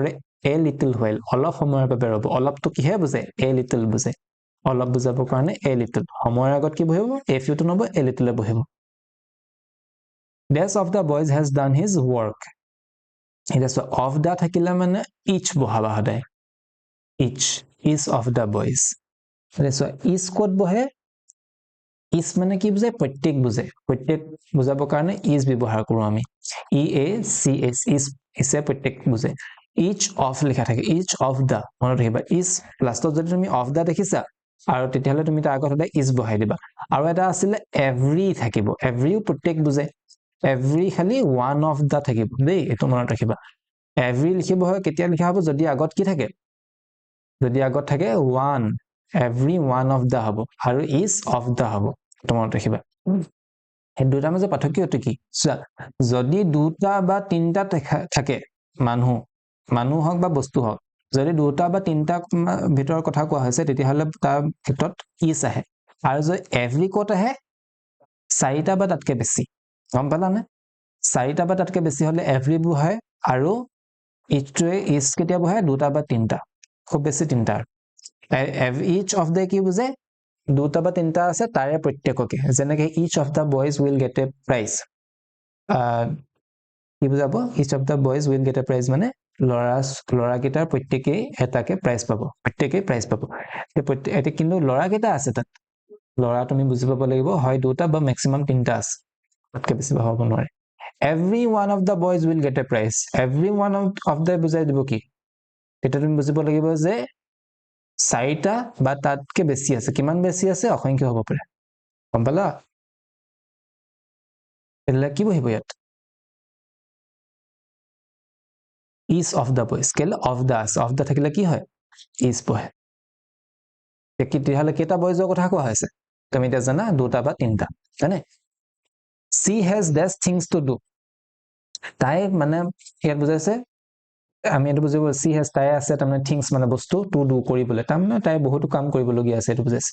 a little while অলপ সময়ৰ বাবে ৰব অলপটো কিহে বুজায় a little বুজায় অলপ বুজাবৰ কাৰণে a little সময়ৰ আগত কি বহিব a few টো নব a little বহিব dash of the boys has done his work এটা সো of the থাকিলে মানে each বহাবা সদায় each of the boys এটা সো each কত বহে each মানে কি বুজায় প্ৰত্যেক বুজাবৰ কাৰণে each ব্যৱহাৰ কৰো আমি each ইছে প্ৰত্যেক বুজায় each of লিখা থাকে each of the মনত ৰাখিবা each লাষ্টত যদি তুমি of the দেখিছা আৰু তেতিয়াহলে তুমি তাৰ আগত সদায় each বহাই দিবা আৰু এটা আছিল every থাকিব every প্ৰত্যেক বুজায় every খালি one of the থাকিব দেই এটো মনত ৰাখিবা every লিখিব হয় কেতিয়া লিখা হ'ব যদি আগত কি থাকে যদি আগত থাকে one every one of the হ'ব আৰু each of the হ'ব এটো মনত ৰাখিবা এই দুটাৰ মাজত পাৰ্থক্যটো কি যদি দুটা বা তিনটা থাকে মানুহ হক বা বস্তু হক যদি দুটা বা তিনটা ভিতৰৰ কথা কোৱা হৈছে তেতিয়াহলে তাৰ ক্ষেত্ৰত each আহে আৰু যদি every কত আহে চাৰিটা বা তাতকে বেছি গম পালানে চাৰিটা বা তাতকে বেছি হলে every বহায় আৰু each কেতিয়া বহায় দুটা বা তিনটা খুব বেছি তিনটা each of the কি বুজায় দুটা বা তিনটা আছে তাৰে প্ৰত্যেককে যেনেকৈ each of the boys will get a prize কি বুজাব each of the boys will get a prize মানে লৰা কিটাৰ প্ৰত্যেকই এটাকে প্ৰাইজ পাব প্ৰত্যেকই প্ৰাইজ পাব এতে কিন্তু লৰা কিটা আছে তাত লৰা তুমি বুজি পাব লাগিব হয় দুটা বা ম্যাক্সিমাম তিনটা আছে তাতকে বেছি হ'ব নোৱাৰে every one of the boys will get a prize every one of the বুজাই দিব কি এটা তুমি বুজিব লাগিব যে চাৰিটা বা তাতকে বেছি আছে কিমান বেছি আছে অসংখ্য হ'ব পাৰে গম পালা এলা কি বহিব ইয়াত each of the boys কেলে of the থাকিলে কি হয় each বহে তেতিয়াহলে কেটা বয়জৰ কথা কোৱা হৈছে তুমি এটা জানা দুটা বা তিনটা জানে she has dash things to do তাই মানে ইয়াত বুজাইছে আমি এটো বুজিব she has তাই আছে তাৰমানে things মানে বস্তু to do কৰিবলৈ তাৰমানে তাই বহুতো কাম কৰিবলগীয়া আছে এটো বুজাইছে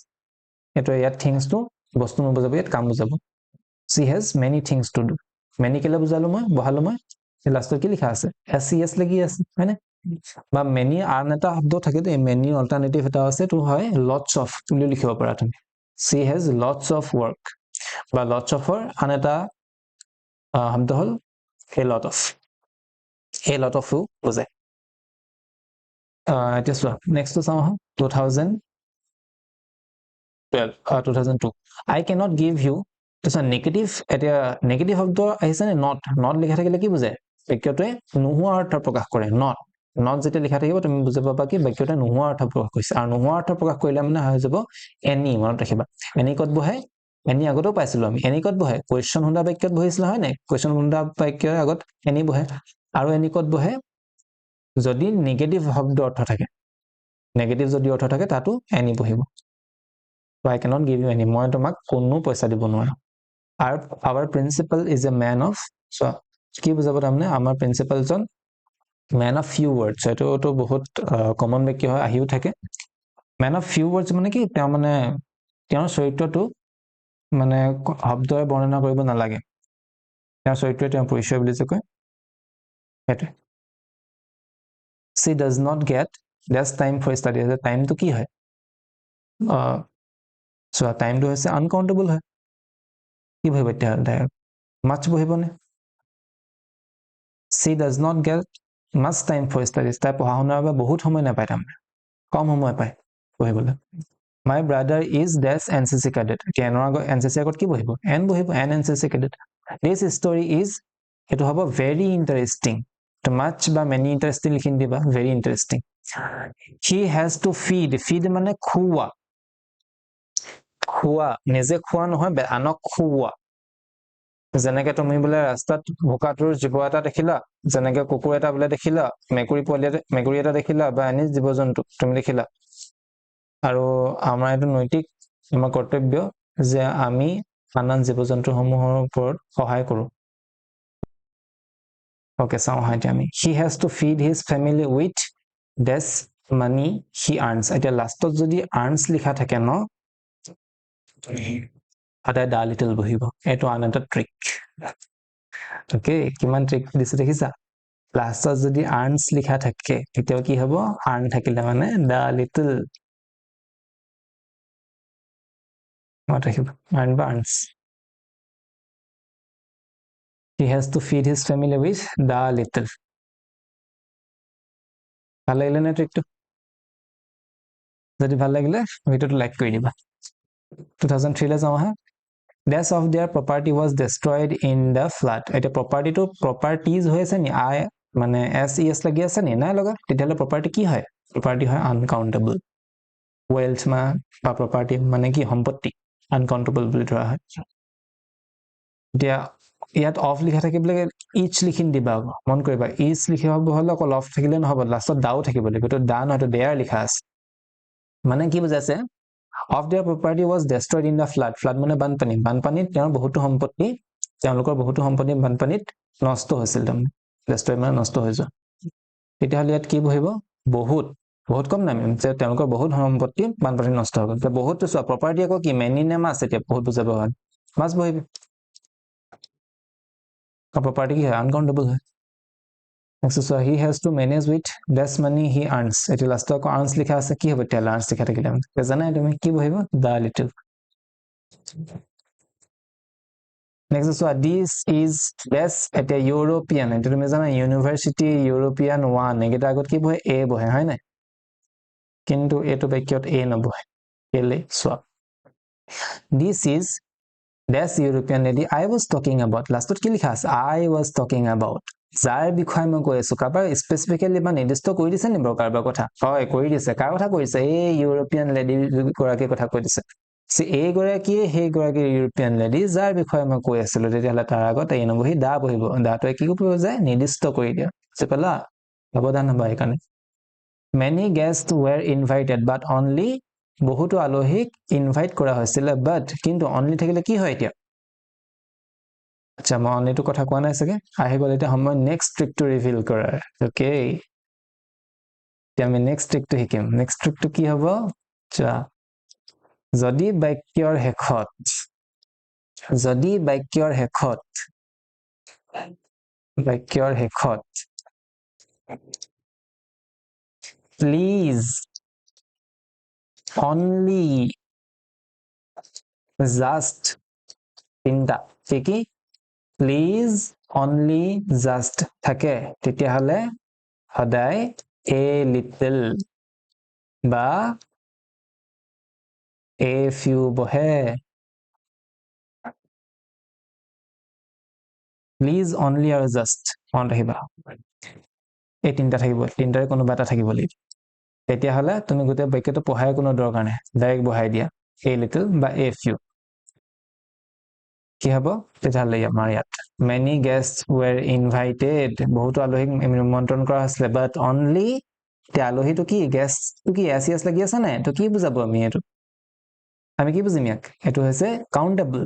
এটো ইয়াত things to বস্তু নবুজাব ইয়াত কাম বুজাব she has many things to do many কেলে বুজালো মই বহালো মই লাষ্টত কি লিখা আছে SES লাগি আছে হয়নে বা মেনি আন এটা শব্দ থাকে তো মেনি অল্টাৰনেটিভ এটা আছে তো হয় লটস অফ বুলি লিখিব পাৰা তুমি she has lots of work বা lots of ৰ আন এটা শব্দ হল a lot of ও বুজায় এতিয়া চোৱা নেক্সটটো চাওঁ আহা 2002 I cannot give you তাৰপিছত নেগেটিভ এতিয়া নেগেটিভ শব্দ আহিছে নে নট লিখা থাকিলে কি বুজায় বাক্যটোৱে নোহোৱা অৰ্থ প্ৰকাশ কৰে নট যেতিয়া লিখা থাকিব তুমি বুজি পাবা কি বাক্যটোৱে নোহোৱা অৰ্থ প্ৰকাশ কৰিছে আৰু নোহোৱা অৰ্থ প্ৰকাশ কৰিলে মানে হৈ যাব এনি মনত ৰাখিবা এনি ক'ত বহে এনি আগতেও পাইছিলো আমি এনি ক'ত বহে কোৱেশ্চন সোধা বাক্যত বহিছিল হয় নাই কোৱেশ্চন সোধা বাক্যৰ আগত এনি বহে আৰু এনি ক'ত বহে যদি নেগেটিভ শব্দ অৰ্থ থাকে নেগেটিভ যদি অৰ্থ থাকে তাতো এনি বহিব So I cannot give you any মই তোমাক কোনো পইচা দিব নোৱাৰো আৰু our principal is a man of so কি বুজাব তাৰমানে আমাৰ প্ৰিন্সিপালজন man of few words এটো বহুত কমন বাক্য হয় আহিও থাকে man of few words মানে কি তেওঁ মানে তেওঁৰ চৰিত্ৰটো মানে শব্দৰে বৰ্ণনা কৰিব নালাগে তেওঁৰ চৰিত্ৰই তেওঁৰ পৰিচয় বুলি যে কয় সেইটো she does not get less time for study time to কি হয় so time to হৈছে uncountable হয় কি বহিব এতিয়া much বহিবনে she does not get much time for studies তাই পঢ়া শুনাৰ বাবে বহুত সময় নাপায় তাৰমানে কম সময় পায় বহিবলৈ my brother is dash NCC cadet এতিয়া এনৰ আগত NCC আগত কি বহিব N বহিব N NCC cadet this story is এটো হ'ব very interesting তো much বা many interesting লিখি দিবা very interesting he has to feed মানে খুওৱা নিজে খোৱা নহয় আনক খুওৱা যেনেকে তুমি বোলে ৰাস্তাত ভোকাটোৰ জীৱ এটা দেখিলা যেনেকে কুকুৰ এটা বোলে দেখিলা মেকুৰী এটা দেখিলা বা এনে জীৱ-জন্তু তুমি দেখিলা আৰু আমাৰ এইটো নৈতিক আমাৰ কৰ্তব্য যে আমি আন জীৱ-জন্তুসমূহৰ ওপৰত সহায় কৰো ওকে চাওঁ হাইতে আমি he has to feed his family with this money he earns এতিয়া লাষ্টত যদি earns লিখা থাকে ন আটা দা লিটল বহিব এটো আন এটা ট্ৰিক ওকে কিমান ট্ৰিক দিছে দেখিছা লাষ্টত যদি earns লিখা থাকে তেতিয়া কি হ'ব earn থাকিলে মানে দা লিটল মত ৰাখিব earn বা earns he has to feed his family with the little ভাল লাগিলে নে ট্ৰিকটো যদি ভাল লাগিলে ভিডিওটো লাইক কৰি দিবা 2003 লে যাওঁ হা dash of their property was destroyed in the flood এটা property properties হৈ আছে নি I মানে SES লাগি আছে নি নাই লগা তেতিয়ালে property কি হয় property হয় uncountable wealth বা property মানে কি সম্পত্তি uncountable বুলি ধৰা হয় এতিয়া ইয়াত অফ লিখা থাকিলে each লিখিন দিবা মন কৰিবা each লিখা হ'ব হলে অকল অফ থাকিলে নহব লাষ্টত দাও থাকিব লাগিব তো দা নহয় তো দেয়াৰ লিখা আছে মানে কি বুজাইছে of their property was destroyed in the flood মানে বানপানীত তেওঁৰ বহুতো সম্পত্তি তেওঁলোকৰ বহুতো সম্পত্তি বানপানীত নষ্ট হৈছিল তাৰমানে destroyed মানে নষ্ট হৈ যোৱা তেতিয়াহ'লে ইয়াত কি বহিব বহুত কম নামি যে তেওঁলোকৰ বহুত সম্পত্তি বানপানীত নষ্ট হৈ গ'ল বহুতো চোৱা property আকৌ কি many name আছে এতিয়া বহুত বুজাব হয় মাছ বহিব property কি হয় uncountable হয় next so he has to manage with less money he earns এটি লাষ্ট আকৌ earns লিখা আছে কি হ'ব এতিয়া earns লিখা থাকিলে জানাই তুমি কি বহিব the little next so this is less এটা ইউৰোপিয়ান এটা তুমি জানা ইউনিভাৰ্সিটি ইউৰোপিয়ান 1 একেটা আগত কি বহে a বহে হয় নাই কিন্তু এটো বাক্যত a নবহে কেলে চোৱা this is less European lady I was talking about লাষ্টত কি লিখা আছে I was talking about যাৰ বিষয়ে মই কৈ আছো কাবাৰ স্পেসিফিক্যালি বা নিৰ্দিষ্ট কৰি দিছে নি বাৰু কাৰবাৰ কথা হয় কৰি দিছে কাৰ কথা কৈছে এই ইউৰোপিয়ান লেডি গৰাকীৰ কথা কৈ দিছে সে এই গৰাকী হে গৰাকী ইউৰোপিয়ান লেডি যাৰ বিষয়ে মই কৈ আছিলো তেতিয়াহলে তাৰ আগত এই নবহি দা বহিব দাটোৱে কি কৰিব যায় নিৰ্দিষ্ট কৰি দিয়া চেপলা অৱদান হ'ব এইকাৰণে many guests were invited but only বহুতো আলহীক ইনভাইট কৰা হৈছিল but কিন্তু only থাকিলে কি হয় এতিয়া আচ্ছা মই only তো কথা কোৱা নাই সকে আহি গ'ল এটা সময় নেক্সট ট্ৰিক টু ৰিভিল কৰাৰ ওকে এতিয়া আমি নেক্সট ট্ৰিক টু শিকিম নেক্সট ট্ৰিক টু কি হ'ব আচ্ছা যদি বাক্যৰ শেষত বাক্যৰ শেষত প্লিজ, অনলি, জাষ্ট, তিনিটা কি প্লিজ, অনলি, জাষ্ট থাকে, তেতিয়াহ'লে সদায় এ লিটল বা এ ফিউ বহে। প্লিজ, অনলি আৰু জাষ্ট মনত ৰাখিবা, এই তিনিটা থাকিব, তিনিটাৰে কোনোবা এটা থাকিব লাগিব। তেতিয়াহ'লে তুমি গোটেই বাক্যটো পঢ়াৰ কোনো দৰকাৰ নাই, ডাইৰেক্ট বহাই দিয়া এ লিটল বা এ ফিউ। কি হ'ব তেতিয়াহ'লে আমাৰ ইয়াত মেনি গেষ্ট ৱেৰ ইনভাইটেড, বহুতো আলহীক নিমন্ত্ৰণ কৰা হৈছিলে, বাট অনলি, এতিয়া আলহীটো কি গেষ্টটো কি এছ ইএছ লাগি আছে নাই, তো কি বুজাব এইটো আমি কি বুজিম ইয়াক, এইটো হৈছে কাউণ্টেবল,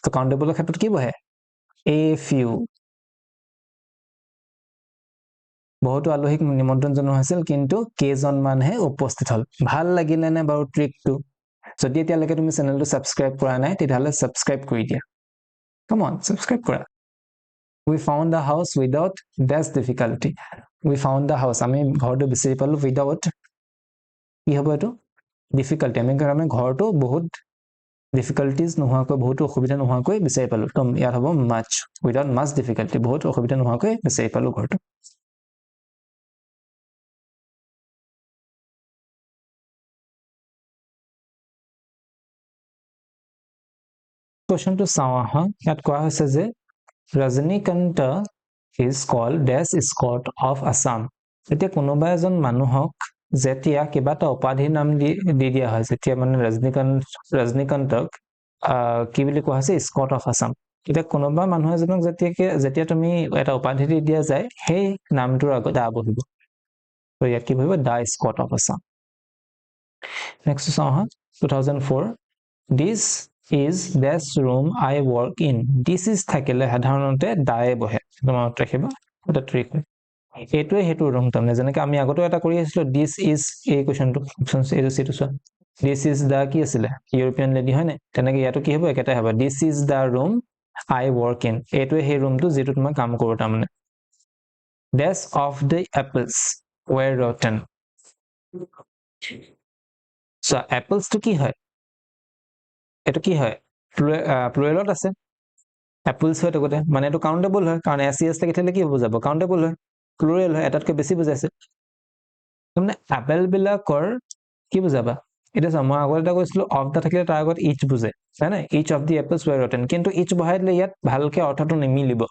তো কাউণ্টেবলৰ ক্ষেত্ৰত কি বহে এ ফিউ। বহুতো আলহীক নিমন্ত্ৰণ জনোৱা হৈছিল কিন্তু কেইজনমানহে উপস্থিত হ'ল। ভাল লাগিলে নে বাৰু ট্ৰিকটো? যদি এতিয়ালৈকে তুমি চেনেলটো ছাবস্ক্ৰাইব কৰা নাই তেতিয়াহ'লে ছাবস্ক্ৰাইব কৰি দিয়া, কাম অন ছাবস্ক্ৰাইব কৰা। We found the house without dash difficulty. We found the house, আমি ঘৰটো বিচাৰি পালো without, কি হ'ব এইটো difficulty, আমি ঘৰটো বহুত difficulties নোহোৱাকৈ, বহুত অসুবিধা নোহোৱাকৈ বিচাৰি পালো, তো ইয়াত হ'ব much, without much difficulty, বহুত অসুবিধা নোহোৱাকৈ বিচাৰি পালো ঘৰটো। কুৱেশ্যনটো চাওঁ আহা, ইয়াত কোৱা হৈছে যে Rajanikanta is called dash Scott of Assam. এতিয়া কোনোবা এজন মানুহক যেতিয়া কিবা এটা উপাধিৰ নাম দি দিয়া হয়, যেতিয়া মানে ৰজনীকান্তক কি বুলি কোৱা হৈছে স্কট অফ আছাম, এতিয়া কোনোবা মানুহ এজনক যেতিয়া তুমি এটা উপাধি দি দিয়া যায়, সেই নামটোৰ আগত দা বহিব, তো ইয়াত কি বহিব the Scot of Assam. Next চাওঁ হা, 2004 this is this room I work in, this is থাকিলে সাধাৰণতে দায়ে বহে, মনত ৰাখিবা এটা ট্ৰিক। এইটোৱে সেইটো ৰুম, তাৰমানে যেনেকৈ আমি আগতেও এটা কৰি আছিলো দিছ ইজ, এই কুৱেশ্যনটো এইটো চিটো চোৱা, দিছ ইজ দা কি আছিলে ইউৰোপিয়ান লেডি হয় নাই, তেনেকৈ ইয়াতো কি হ'ব একেটাই হ'ব, this is the room I work in, এইটোৱে সেই ৰুমটো যিটোত মই কাম কৰোঁ তাৰমানে। ডেছ অফ দ্য এপলছ ৱেৰ ৰটেন, চোৱা এপলছটো কি হয়, এইটো কি হয় প্লুৰেলত আছে, এপলছ হয় গোটেই, মানে এইটো কাউণ্টেবল হয়, কাৰণ এছ চি এছ থাকি থাকিলে কি বুজাব কাউণ্টেবল হয়, প্লুৰেল হয়, এটাতকৈ বেছি বুজাইছে, তাৰমানে আপেল বিলাকৰ কি বুজাবা, এতিয়া চোৱা মই আগত এটা কৈছিলো অফ দা থাকিলে তাৰ আগত ইচ বুজে হয় নাই, ইচ অফ দি এপলছ ৱেৰ ৰটেন, কিন্তু ইচ বহাই দিলে ইয়াত ভালকে অৰ্থটো নিমিলিব,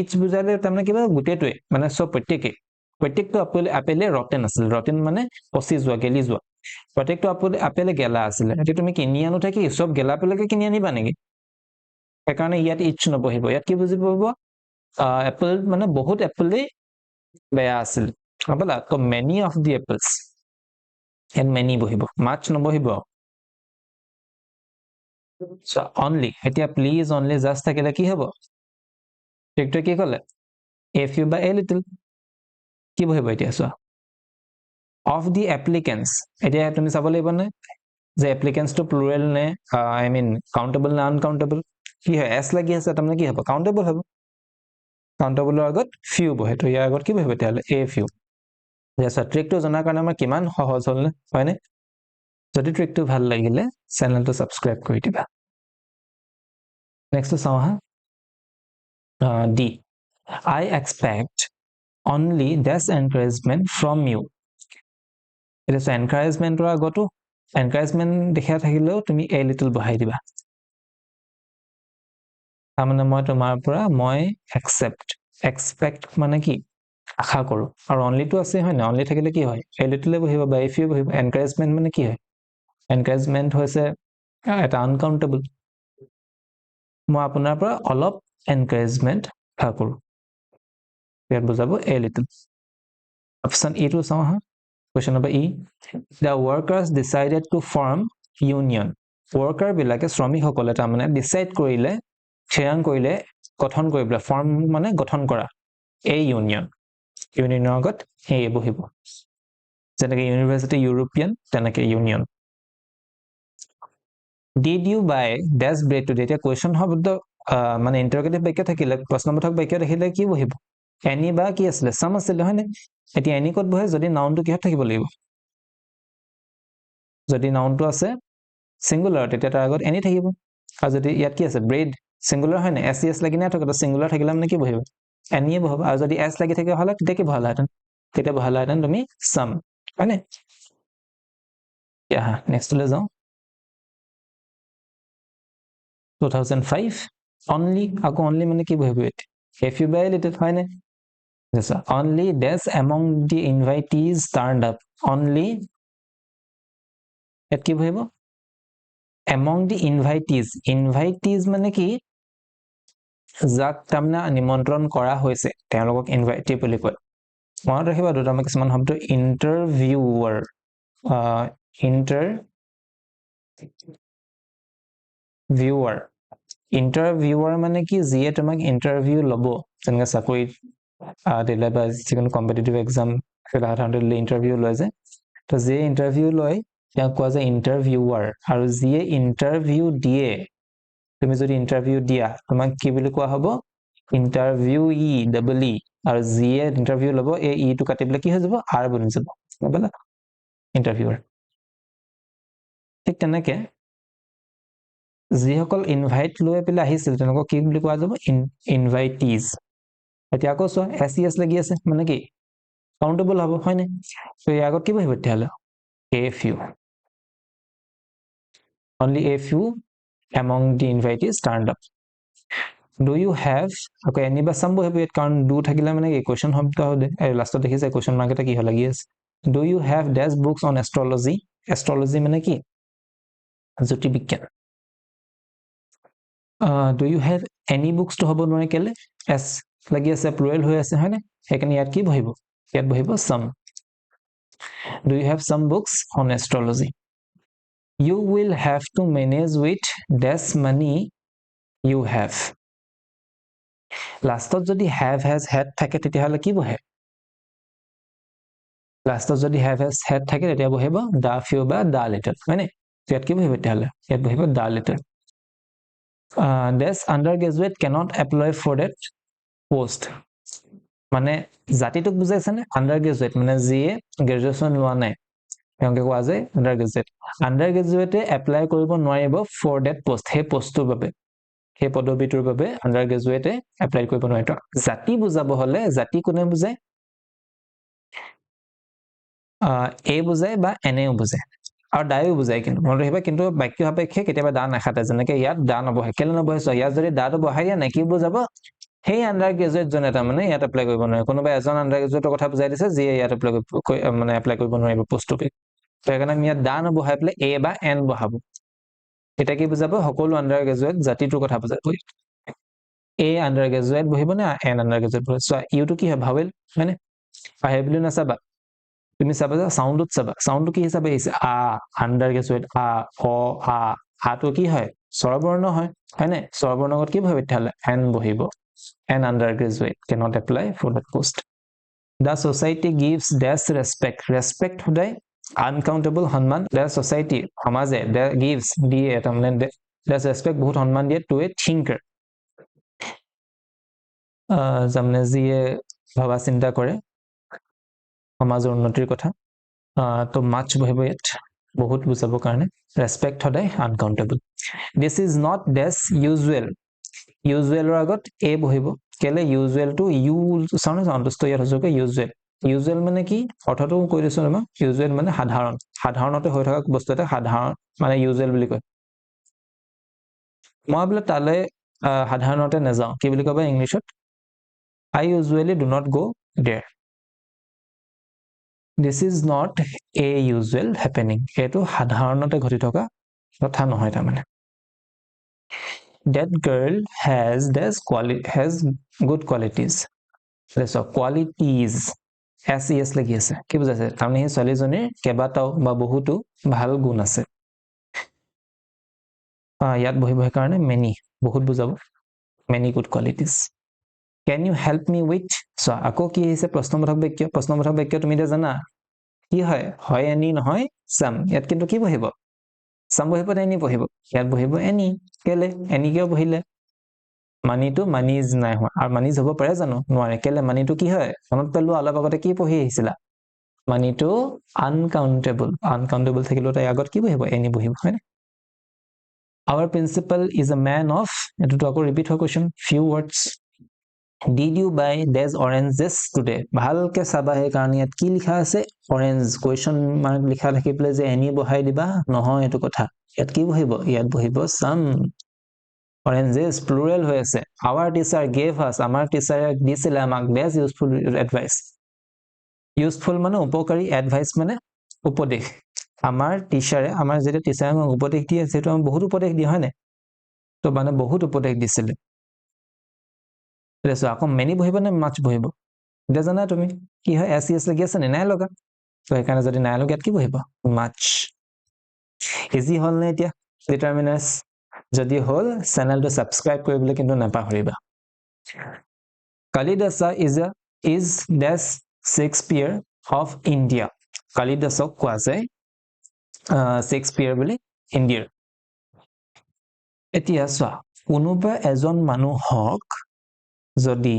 ইচ বুজালে তাৰমানে কিবা গোটেইটোৱে মানে চব প্ৰত্যেকটো আপেলে ৰটেন আছিল, ৰটেন মানে পচি যোৱা গেলি যোৱা, প্ৰত্যেকটো আপেলে গেলা আছিলে, এতিয়া তুমি কিনি আনোতে কি চব গেলা আপেলকে কিনি আনিবা নেকি, সেইকাৰণে ইয়াত ইচ নবহিব, ইয়াত কি বুজি পাব এপল মানে বহুত এপলেই বেয়া আছিল, পালা, তো মেনি অফ দি এপলছ, ইয়াত মেনি বহিব, মাছ নবহিব। অনলি, এতিয়া প্লিজ অনলি জাষ্ট থাকিলে কি হ'ব, ট্ৰিকটোৱে কি ক'লে এ ফিউ বা এ লিটল, কি বহিব এতিয়া চোৱা অফ দি এপ্লিকেণ্টছ, এতিয়া তুমি চাব লাগিব নে যে এপ্লিকেণ্টছটো প্লুৰেল নে আই মিন কাউণ্টেবল নে আনকাউণ্টেবল, কি হয় এছ লাগি আছে তাৰমানে কি হ'ব কাউণ্টেবল হ'ব, কাউণ্টেবলৰ আগত ফিউ বহে, তো ইয়াৰ আগত কি বহিব তেতিয়াহ'লে এ ফিউ। ট্ৰিকটো জনাৰ কাৰণে আমাৰ কিমান সহজ হ'ল নে হয়নে, যদি ট্ৰিকটো ভাল লাগিলে চেনেলটো ছাবস্ক্ৰাইব কৰি দিবা। নেক্সটটো চাওঁ হা, D I expect only this encouragement from you, এতিয়া চোৱা এনকাৰেজমেণ্টৰ আগতো এনকাৰেজমেণ্ট দেখা থাকিলেও তুমি এ লিটল বহাই দিবা, তাৰমানে মই তোমাৰ পৰা মই এক্সপেক্ট মানে কি আশা কৰোঁ, আৰু অনলিটো আছে হয় নাই, অনলি থাকিলে কি হয় এ লিটলে বহিব বা এ ফিউ বহিব, এনকাৰেজমেণ্ট মানে কি হয়, এনকাৰেজমেণ্ট হৈছে এটা আনকাউণ্টেবল, মই আপোনাৰ পৰা অলপ এনকাৰেজমেণ্ট আশা কৰোঁ, ইয়াত বুজাব এ লিটল। অপশ্যন ইটো চাওঁ হা, question number E, the workers decided to form union, worker বিলাকে শ্ৰমিকসকলে তাৰমানে ডিচাইড কৰিলে, থিৰাং কৰিলে গঠন কৰিবলৈ, ফৰ্ম মানে গঠন কৰা, এই ইউনিয়ন, ইউনিয়নৰ আগত এই বহিব, যেনেকৈ ইউনিভাৰ্চিটি ইউৰোপিয়ান তেনেকৈ union. Did you buy this bread today, এতিয়া কুৱেশ্যন শব্দ মানে ইণ্টাৰগেটিভ বাক্য থাকিলে প্ৰশ্নবোধক বাক্য দেখিলে কি বহিব এনি বা কি আছিলে সাম আছিলে হয়নে এতিয়া এনি ক'ত বহে যদি নাউনটো কিহত থাকিব লাগিব যদি নাউনটো আছে সিঙ্গুলাৰ তেতিয়া তাৰ আগত এনি থাকিব আৰু যদি ইয়াত কি আছে ব্ৰেড সিঙ্গুলাৰ হয় না এস লাগি না থাকে তো সিঙ্গুলাৰ থাকিলে মানে কি বহিব এনিয়ে বহাব আৰু যদি এস লাগি থাকে হলে তেতিয়া কি বহালাহেঁতেন তেতিয়া বহালাহেঁতেন তুমি সাম হয়নে হা নেক্সটলৈ যাওঁ 2005 only আকৌ only মানে কি বহিব এতিয়া if you buy it হয়নে only dash among the invitees turned up only ইয়াত কি বহিব among the invitees মানে কি যাক তাৰমানে নিমন্ত্ৰণ কৰা হৈছে তেওঁলোকক ইনভাইটি বুলি কয় মনত ৰাখিবা দুটামান কিছুমান শব্দ ইন্টাৰভিউৱাৰ ইন্টাৰভিউৱাৰ মানে কি যিয়ে তোমাক ইন্টাৰভিউ ল'ব যেনেকৈ চাকৰিত দিলে বা যিকোনো কম্পিটিটিভ এক্সাম সাধাৰণতে ইন্টাৰভিউ লয় যে তো যিয়ে ইন্টাৰভিউ লয় ইয়াক কোৱা যায় ইন্টাৰভিউৱাৰ আৰু যিয়ে ইন্টাৰভিউ দিয়ে তুমি যদি ইন্টাৰভিউ দিয়া তোমাক কি বুলি কোৱা হ'ব ইন্টাৰভিউই ডাবল ই আৰু যিয়ে ইন্টাৰভিউ ল'ব এই ইটো কাটি পেলাই কি হৈ যাব আৰ বনি যাব বুজিলা ইন্টাৰভিউৱাৰ ঠিক তেনেকৈ যিসকল ইনভাইট লৈ পেলাই আহিছিল তেওঁলোকক কি বুলি কোৱা যাব ইনভাইটিজ এতিয়া আকৌ চোৱা এছ লাগি আছে মানে কি কাউণ্টেবল হ'ব হয়নে তো ইয়াৰ আগত কি বহিব তেতিয়াহ'লে a few only a few among the invitees turned up do you have okay any বা some বহিব ইয়াত কাৰণ do থাকিলে মানে কি কোৱেশ্চন শব্দ হয় লাষ্টত দেখিছে কোৱেশ্চন মাৰ্ক এটা কি হয় লাগি আছে do you have dash books on astrology মানে কি জ্যোতিৰ্বিজ্ঞান do you have any books to হ'ব নোৱাৰে কেলে s লাগি আছে প্লুৰেল হৈ আছে হয়নে সেইকাৰণে ইয়াত কি বহিব ইয়াত বহিব some do you have some books on astrology you will have to manage with dash money you have লাষ্টত যদি have has had থাকে তেতিয়াহ'লে কি বহে লাষ্টত যদি have has had থাকে তেতিয়া বহিব the few বা the little হয়নে ইয়াত কি বহিব তেতিয়াহ'লে ইয়াত বহিব the little dash undergraduate cannot apply for that post মানে জাতিটোক বুজাইছে নে undergraduate মানে যিয়ে গ্ৰেজুৱেশ্যন লোৱা নাই তেওঁলোকে কোৱা যায় undergraduate এপ্লাই কৰিব নোৱাৰিব for that post সেই পোষ্টটোৰ বাবে সেই পদবীটোৰ বাবে undergraduate এপ্লাই কৰিব নোৱাৰিব জাতি বুজাব হলে জাতি কোনে বুজায় এ বুজায় বা এনেও বুজায় আৰু দায়ো বুজায় কিন্তু মনত ৰাখিবা কিন্তু বাক্য সাপেক্ষে কেতিয়াবা দা নাখাতে যেনেকৈ ইয়াত দা নবহে কেলে নবহে চোৱা ইয়াত যদি দাটো বহাই দিয়া নাই কি বুজাব সেই আণ্ডাৰগ্ৰেজুৱেট জনে তাৰমানে ইয়াত এপ্লাই কৰিব নোৱাৰে কোনোবা এজন আণ্ডাৰগ্ৰেজুৱেটৰ কথা বুজাই দিছে যিয়ে ইয়াত এপ্লাই কৰিব নোৱাৰিব পোষ্টটো সেইকাৰণে আমি ইয়াত দা নবহাই পেলাই এ বা এন বহাব এটা কি বুজাব সকলো আণ্ডাৰগ্ৰেজুৱেট জাতিটোৰ কথা বুজাব এ আণ্ডাৰগ্ৰেজুৱেট বহিব নে এন আণ্ডাৰগ্ৰেজুৱেট বহিব চোৱা ইউটো কি হয় ভাৱেল হয়নে আহে বুলি নাচাবা তুমি চাবা যে সাউন্ডত চাবা সাউন্ডটো কি হিচাপে আহিছে আ আণ্ডাৰগ্ৰেজুৱেট আ অ আ আটো কি হয় স্বৰবৰ্ণ হয় হয়নে স্বৰবৰ্ণৰ আগত কি বহিব তেতিয়াহ'লে এন বহিব an undergraduate cannot apply for that post. The society gives dash respect সদায় uncountable সন্মান the society সমাজে gives দিয়ে তাৰমানে dash respect বহুত সন্মান দিয়ে to a thinker তাৰমানে যিয়ে ভাবা চিন্তা কৰে সমাজৰ উন্নতিৰ কথা তো much বহিব ইয়াত বহুত বুজাবৰ কাৰণে respect সদায় uncountable this is not dash usualৰ আগত a বহিব কেলে usual to you সাউন্ড সন্তুষ্ট ইয়াত হৈছে usual মানে কি অৰ্থটো কৈ দিছো মই usual মানে সাধাৰণতে হৈ থকা বস্তু এটা সাধাৰণ মানে usual বুলি কয় মই বোলে তালে সাধাৰণতে নাযাওঁ কি বুলি কবা ইংলিছত I usually do not go there this is not a usual happening এটো সাধাৰণতে ঘটি থকা কথা নহয় তাৰমানে that girl has good qualities qualities SES লাগি আছে কি বুজাইছে তাৰমানে সেই ছোৱালীজনীৰ কেইবাটাও বা বহুতো ভাল গুণ আছে ইয়াত বহিব কাৰণে many বহুত বুজাব many good qualities can you help me with so আকৌ কি হৈছে প্ৰশ্নবোধক বাক্য তুমি এতিয়া জানা কি হয় any নহয় some ইয়াত কিন্তু কি বহিব some বহিব নে any বহিব ইয়াত বহিব any কেলে any কিয় বহিলে মানিটো মানিজ নাই হোৱা আৰু মানিজ হ'ব পাৰে জানো নোৱাৰে কেলে মানিটো কি হয় মনত পেলোৱা অলপ আগতে কি পঢ়ি আহিছিলা মানিটো আনকাউন্টেবল থাকিলেও তাই আগত কি বহিব এনি বহিব হয় না our principal is a man of এটোটো আকৌ ৰিপিট হয় question few words did you buy these oranges today ভালকে চাবা হে কাৰণ ইয়াত কি লিখা আছে orange question mark লিখা থাকিলে যে এনি বহাই দিবা নহয় এটো কথা ইয়াত কি বহিব ইয়াত বহিব some oranges plural হৈ আছে our teacher gave us আমাৰ টিচাৰে দিছিল আমাক best useful advice useful মানে উপকাৰী advice মানে উপদেশ আমাৰ টিচাৰে আমাৰ যেটা টিচাৰে আমাক উপদেশ দিয়ে যেটো আমি বহুত উপদেশ দিয়ে হয় না তো মানে বহুত উপদেশ দিছিল এসো আকৌ many বহিব না much বহিব এটা জানা তুমি কি হয় এস লাগি আছে নাই লগা তো এখানে যদি নাই লগা কি বহিব much ইজি হল না এতিয়া ডিটারমিনার্স যদি হল চ্যানেলটো সাবস্ক্রাইব কৰিবলৈ কিন্তু নাপাহৰিবা Kalidasa is this Shakespeare of India Kalidasok কোৱা যায় Shakespeare বুলি ইণ্ডিয়াৰ এতিয়া চোৱা কোনোবা এজন মানুহক যদি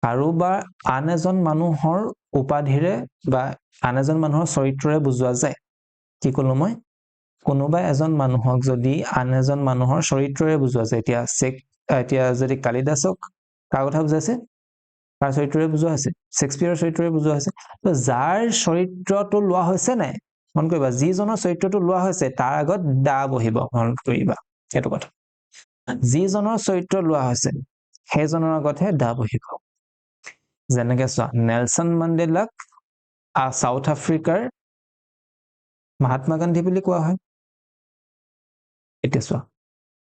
কাৰোবাৰ আন এজন মানুহৰ উপাধিৰে বা আন এজন মানুহৰ চৰিত্ৰৰে বুজোৱা যায় কি কলো মই কোনোবা এজন মানুহক যদি আন এজন মানুহৰ চৰিত্ৰৰে বুজোৱা যায় এতিয়া যদি কালিদাসক কাৰ কথা বুজাইছে কাৰ চৰিত্ৰৰে বুজোৱা হৈছে শেক্সপিয়াৰৰ চৰিত্ৰৰে বুজোৱা হৈছে তো যাৰ চৰিত্ৰটো লোৱা হৈছে নাই মন কৰিবা যিজনৰ চৰিত্ৰটো লোৱা হৈছে তাৰ আগত দা বহিব মন কৰিবা এটো কথা যিজনৰ চৰিত্ৰ লোৱা হৈছে সেইজনৰ আগতহে দা বহিব যেনেকৈ চোৱা নেলসন মান্ডেলাক সাউথ আফ্ৰিকাৰ মহাত্মা গান্ধী বুলি কোৱা হয় এতিয়া চোৱা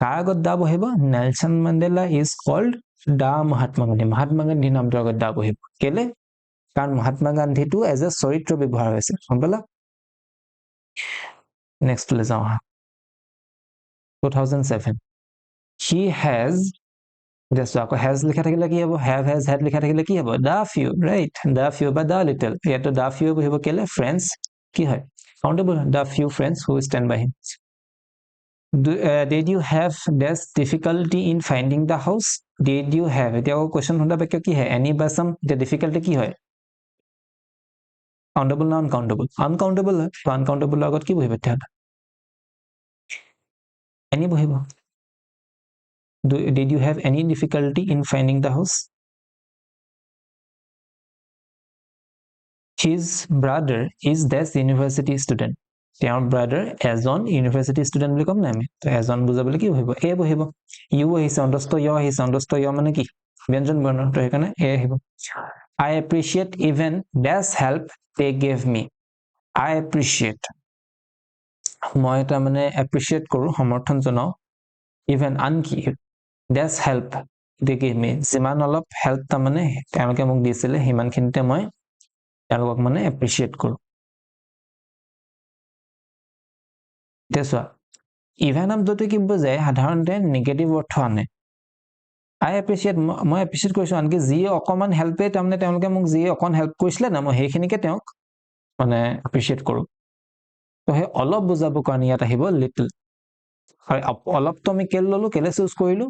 কাৰ আগত দা বহিব নেলসন মান্ডেলা ইজ কল্ড দা মহাত্মা গান্ধী নামটোৰ আগত দা বহিব কেলে কাৰণ মহাত্মা গান্ধীটো এজ এ চৰিত্ৰ ব্যৱহাৰ হৈছে সম্পলা নেক্সট লৈ যাওঁ 2007 he has just আকৌ has লিখা থাকিলে কি হ'ব have has had লিখা থাকিলে কি হ'ব the few right the few বা the little ইয়াতো the few বহিব কেলে friends কি হয় countable the few friends who stand by him did you have this difficulty in finding the house did you have এতিয়া question হন্ডা বাক্য কি হয় any বা some the difficulty কি হয় countable না uncountable uncountable হয় uncountable আগত কি বহিব তেতিয়া any বহিব did you have any difficulty in finding the house his brother is this university student তেওঁৰ ব্ৰাদাৰ এজন ইউনিভাৰ্সিটি ষ্টুডেন্ট বুলি কম না আমি তো এজন বুজাবলৈ কি বহিব এ বহিব ইউ আহিছে অন্তস্থ য় মানে কি ব্যঞ্জন বৰ্ণ তো এখানে এ আহিব I appreciate even this help they gave me I appreciate মই এটা মানে appreciate কৰো সমৰ্থন জনাও even আনকি this help they gave me যিমান অলপ help তা মানে তেওঁলোকে মোক দিছিলে হিমানখিনিতে মই তেওঁলোকক মানে appreciate কৰো তেসোৱা ইভেন শব্দটো কি বুজায় সাধাৰণতে নেগেটিভ অৰ্থ আনে I appreciate মই appreciate কৰিছো আনকি যি অকমান হেল্পে তাৰমানে তেওঁলোকে মোক যি অকন হেল্প কৰিছিলে না মই সেইখিনিকে তেওঁক মানে appreciate কৰো তো হে অলপ বুজাব কাৰণে ইয়াত আহিব লিটল আৰু অলপ তো আমি কেলে ললো কেলে চুজ কৰিলো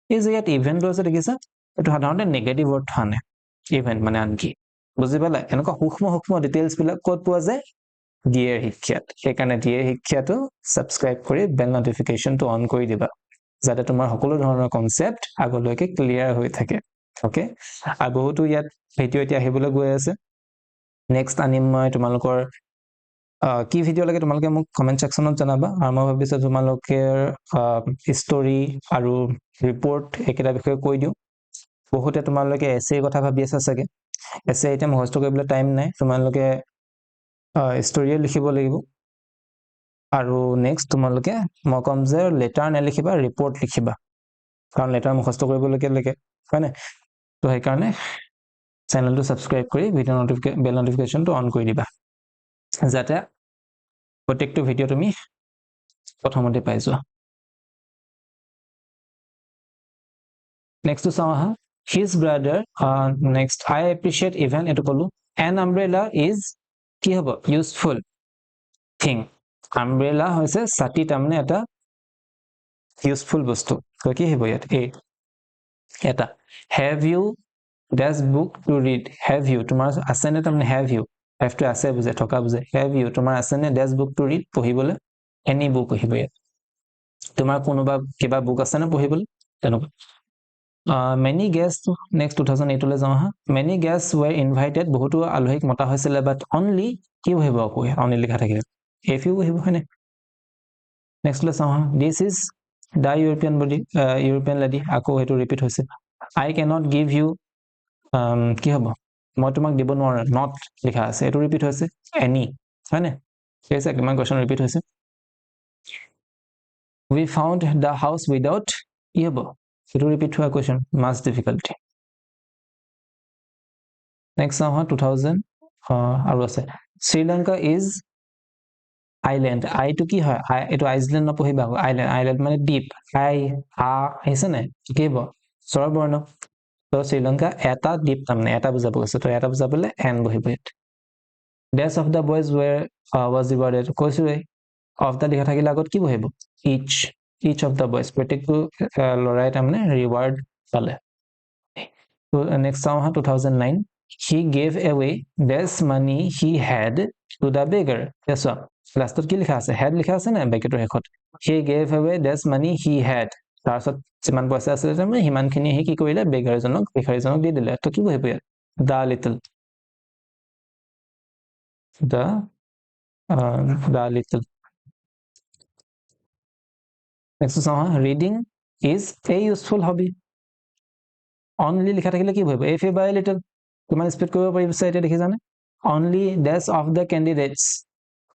এই যে ইয়াত ইভেন্ট আছে দেখিছা এটো সাধাৰণতে নেগেটিভ অৰ্থ আনে ইভেন্ট মানে আনকি বুজি পালা এনেকুৱা সূক্ষ্ম ডিটেইলছ বিলাক ক'ত পোৱা যায় ডিয়েৰ শিক্ষাত সেইকাৰণে ডিয়েৰ শিক্ষাটো সাবস্ক্ৰাইব কৰি বেল নটিফিকেশনটো অন কৰি দিবা যাতে তোমাৰ সকলো ধৰণৰ কনসেপ্ট আগলৈকে ক্লিয়াৰ হৈ থাকে ওকে আৰু বহুতো ইয়াত ভিডিও এতিয়া আহিবলৈ গৈ আছে নেক্সট আনিম মই তোমালোকৰ কি ভিডিও লাগে তোমালোকে মোক কমেন্ট সেকশনত জনাবা আৰু মই ভাবিছো তোমালোকে হিষ্টৰী আৰু ৰিপোৰ্ট একেটা বিষয়ে কৈ দিও বহুতে তোমালোকে এসে কথা ভাবি আছে সকে এসে এতিয়া মুখস্থ কৰিবলৈ টাইম নাই তোমালোকে ষ্টৰিয়ে লিখিব লাগিব আৰু নেক্সট তোমালোকে মই কম যে লেটাৰ নেলিখিবা ৰিপোৰ্ট লিখিবা কাৰণ লেটাৰ মুখস্থ কৰিবলৈকে লাগে হয় না তো সেই কাৰণে চেনেলটো সাবস্ক্ৰাইব কৰি ভিডিও বেল নটিফিকেশনটো অন কৰি দিবা যাতে প্ৰত্যেকটো ভিডিও তুমি প্ৰথমতে পাই যোৱা next to saw his brother next I appreciate even eto kolu an umbrella is ki hobo useful thing umbrella hoise sati tamne eta useful bostu তো কি হ'ব ইয়াত এ এটা have you dash book to read have you তোমাৰ আছে নে তাৰমানে have you have to আছে বুজে থকা বুজে have you তোমাৰ আছে নে dash book to read পঢ়িবলৈ any book আহিব ইয়াত তোমাৰ কোনোবা কিবা বুক আছে নে পঢ়িবলৈ তেনেকুৱা many guests next 2008 লৈ যাওঁ হা many guests were invited বহুতো আলহীক মতা হৈছিল but only কি বহিব আকৌ only লিখা থাকিলে a few বহিব হয়নে next লৈ চাওঁ হা this is the European lady আকৌ হেতু ৰিপিট হৈছে I cannot give you কি হ'ব মই তোমাক দিব নোৱাৰো not লিখা আছে এটো ৰিপিট হৈছে any হয়নে কেছে কিমান কোৱেশ্চন ৰিপিট হৈছে we found the house without কি হ'ব এটো ৰিপিট হোৱা কোৱেশ্চন mass difficulty next চাওঁ 2000 আৰু আছে Sri Lanka is island I to কি হয় এটো আইসল্যান্ড নপঢ়িবা island মানে দ্বীপ আহিছে নে কি হ'ব স্বৰবৰ্ণ তো শ্ৰীলংকা এটা দ্বীপ তাৰমানে এটা বুজাব গৈছে তো এটা বুজাবলে n বহিব ইয়াত dash of the boys were was rewarded কৈছোৱে of the লিখা থাকিলে আগত কি বহিব each of the boys প্ৰত্যেকটো লৰাই তাৰমানে ৰিৱাৰ্ড পালে তো নেক্সট চাওঁ 2009 he gave away this money he had to the beggar yes লাষ্টত কি লিখা আছে had লিখা আছে না ব্ৰেকেটৰ শেষত he gave away this money he had তাৰছত যিমান পইচা আছিল তাৰমানে হিমানখিনি হি কি কৰিলে বেগাৰজনক ভিখাৰীজনক দি দিলে তো কি বহিব ইয়াত the little next চাওঁ reading is a useful hobby only লিখা থাকিলে কি বহিব if by a little কিমান স্পিড কৰিব পাৰিছা এটা দেখি জানে only dash of the candidates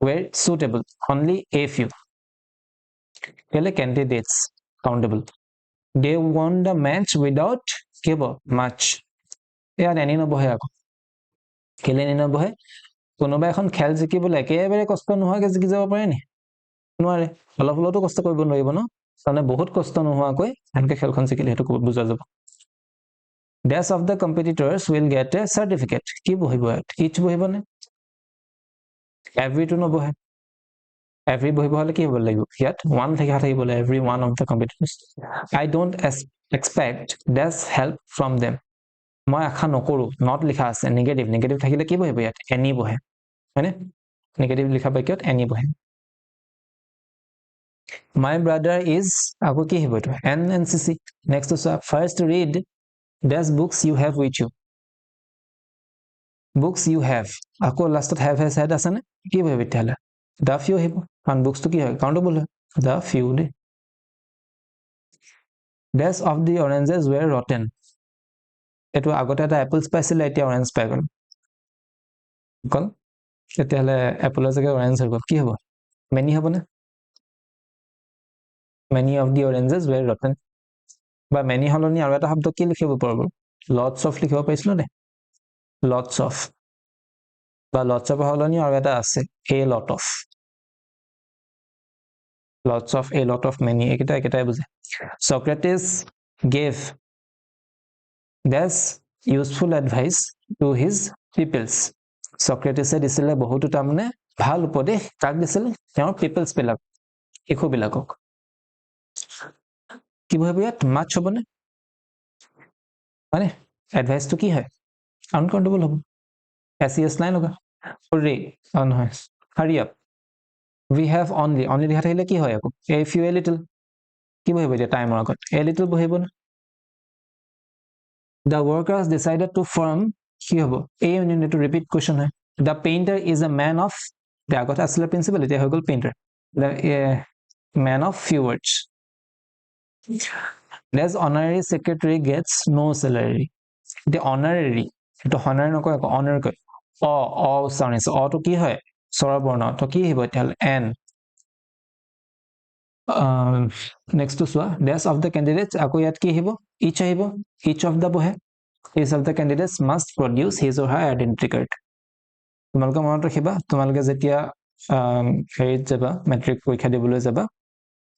were suitable only a few কেলে candidates countable they won the match without cab much ইয়াত এনি নবহে আকৌ কেলে এনি নবহে কোনোবা এখন খেল জিকিবলৈ একেবাৰে কষ্ট নোহোৱাকৈ জিকি যাব পাৰে নি নোৱাৰে অলপ অলপতো কষ্ট কৰিব নোৱাৰিব ন মানে বহুত কষ্ট নোহোৱাকৈ এনেকৈ খেলখন জিকিলে হেতু বুজা যাব dash of the competitors will get a certificate কি বহিব ইয়াত each বহিব নে every to নবহে every বহিব হলে কি হ'ব লাগিব ইয়াত one লিখা থাকিব every one of the competitors I don't expect dash help from them মই আশা নকৰো not লিখা আছে নেগেটিভ থাকিলে কি বহিব ইয়াত any বহে হয়নে নেগেটিভ লিখা বাক্যত any বহে my brother is আকৌ কি হ'ব এটো NCC next আছে first read dash books you have with you books you have আকৌ লাষ্টত have has had আছে নে কি বহিব তেতিয়ালে the few আহিব কারণ books তো কি হয় কাউন্টেবল হয় the few De dash of the oranges were rotten এটো আগতে এটা apples পাইছিলে এতিয়া orange পাই গল কল তেতিয়ালে apple জায়গায় orange হৈ গল কি হ'ব many হ'ব না many of the oranges were rotten বা many হলনি আৰু এটা শব্দ কি লিখিব পাৰব lots of লিখিব পাইছিল নে lots of বা lots of হলনি আৰু এটা আছে a lot of lots of a lot of many একেটাই বুঝে Socrates gave this useful advice to his pupils Socrates দিছিলে বহুতো তাৰমানে ভাল উপদেশ কাক দিছিল তেওঁৰ পিপলস বিলাক শিশু বিলাকক কি বহিব ইয়াত much হ'ব নে মানে এডভাইস তো কি হয় আনকাউন্টেবল হ'ব SES নাই লগা hurry নহয় hurry up we have only লিখা থাকিলে কি হয় আকৌ a few a little কি বহিব এতিয়া টাইমৰ আগত a little বহিব না the workers decided to form কি হ'ব এই ইউনিট ৰিপিট কোৱেশ্চন হয় the painter is a man of the আগত আসলে প্ৰিন্সিপাল এতিয়া হৈ গল painter the man of few words this honorary secretary gets no salary the honorary to honor নকয় honor কয় উচ্চাৰণ আছে তো কি হয় স্বৰবৰ্ণ তো কি হ'ব তেল n next to soa dash of the candidates আকৌ ইয়াত কি আহিব each আহিব each of the বহে each of the candidates must produce his or her identity card তোমালোকে মনত ৰাখিবা তোমালোকে যেতিয়া হেৰিত যাবা মেট্ৰিক পৰীক্ষা দিবলৈ যাবা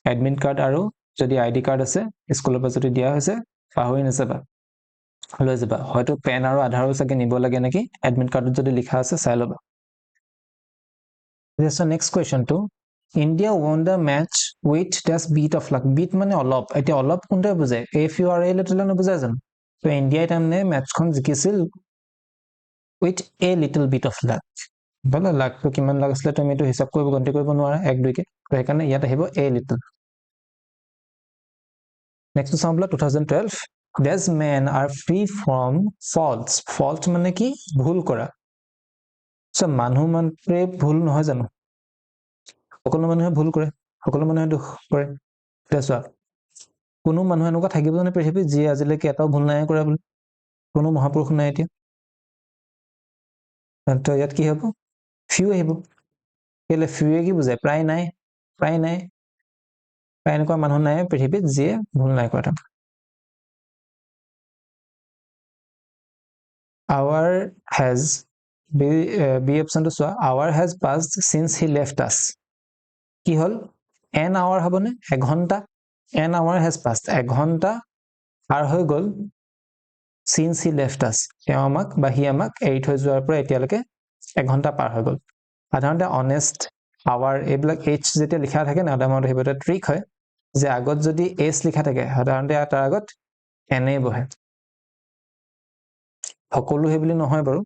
এডমিট কাৰ্ড আৰু যদি আইডি কাৰ্ড আছে স্কুলৰ পৰা যদি দিয়া হৈছে পাহৰি নাযাবা লৈ যাবা হয়তো পেন আৰু আধাৰো চাগে নিব লাগে নেকি এডমিট কাৰ্ডত যদি লিখা আছে চাই লবা this is the next question to India won the match with this beat of luck. Beat মানে অলপ, এতিয়া অলপ কোনটোৱে বুজায়? if you are a little নুবুজায় জানো? তো ইণ্ডিয়াই তাৰমানে মেটচখন জিকিছিল with a little bit of luck. বলে লাকটো কিমান লাগ আছিলে তুমি এইটো হিচাপ কৰিব গন্তি কৰিব নোৱাৰা 1 2 কে, তো সেইকাৰণে ইয়াত আহিব a little. নেক্সট চাওঁ বলা 2012. These men are free from faults. Fault মানে কি? ভুল কৰা. So মানুহ মানে ভুল নহয় জানো? সকলো মানুহে ভুল কৰে, সকলো মানুহে দুখ কৰে। তেতিয়া কোনো মানুহ এনেকুৱা থাকিব জানো পৃথিৱীত যিয়ে আজিলৈকে এটাও ভুল নাই কৰা বুলি? কোনো মহাপুৰুষ নাই এতিয়া। তো ইয়াত কি হ'ব? ফিউ আহিব। কেলে ফিউৱে কি বুজায়? প্ৰায় নাই, প্ৰায় নাই, প্ৰায় এনেকুৱা মানুহ নাই পৃথিৱীত যিয়ে ভুল নাই কৰা। Our has B অপশ্যনটো চোৱা, our has passed since he left us. কি হ'ল? an hour হ'বনে? এঘণ্টা। an hour has passed. এঘণ্টা পাৰ হৈ গ'ল since he left us. তেওঁ আমাক বা সি আমাক এৰি থৈ যোৱাৰ পৰা এতিয়ালৈকে এঘণ্টা পাৰ হৈ গ'ল। সাধাৰণতে honest, hour এইবিলাক h যেতিয়া লিখা থাকে না, আমাৰ আহিব এটা ট্ৰিক হয় যে আগত যদি s লিখা থাকে সাধাৰণতে তাৰ আগত na বহে। সকলো সেই বুলি নহয় বাৰু,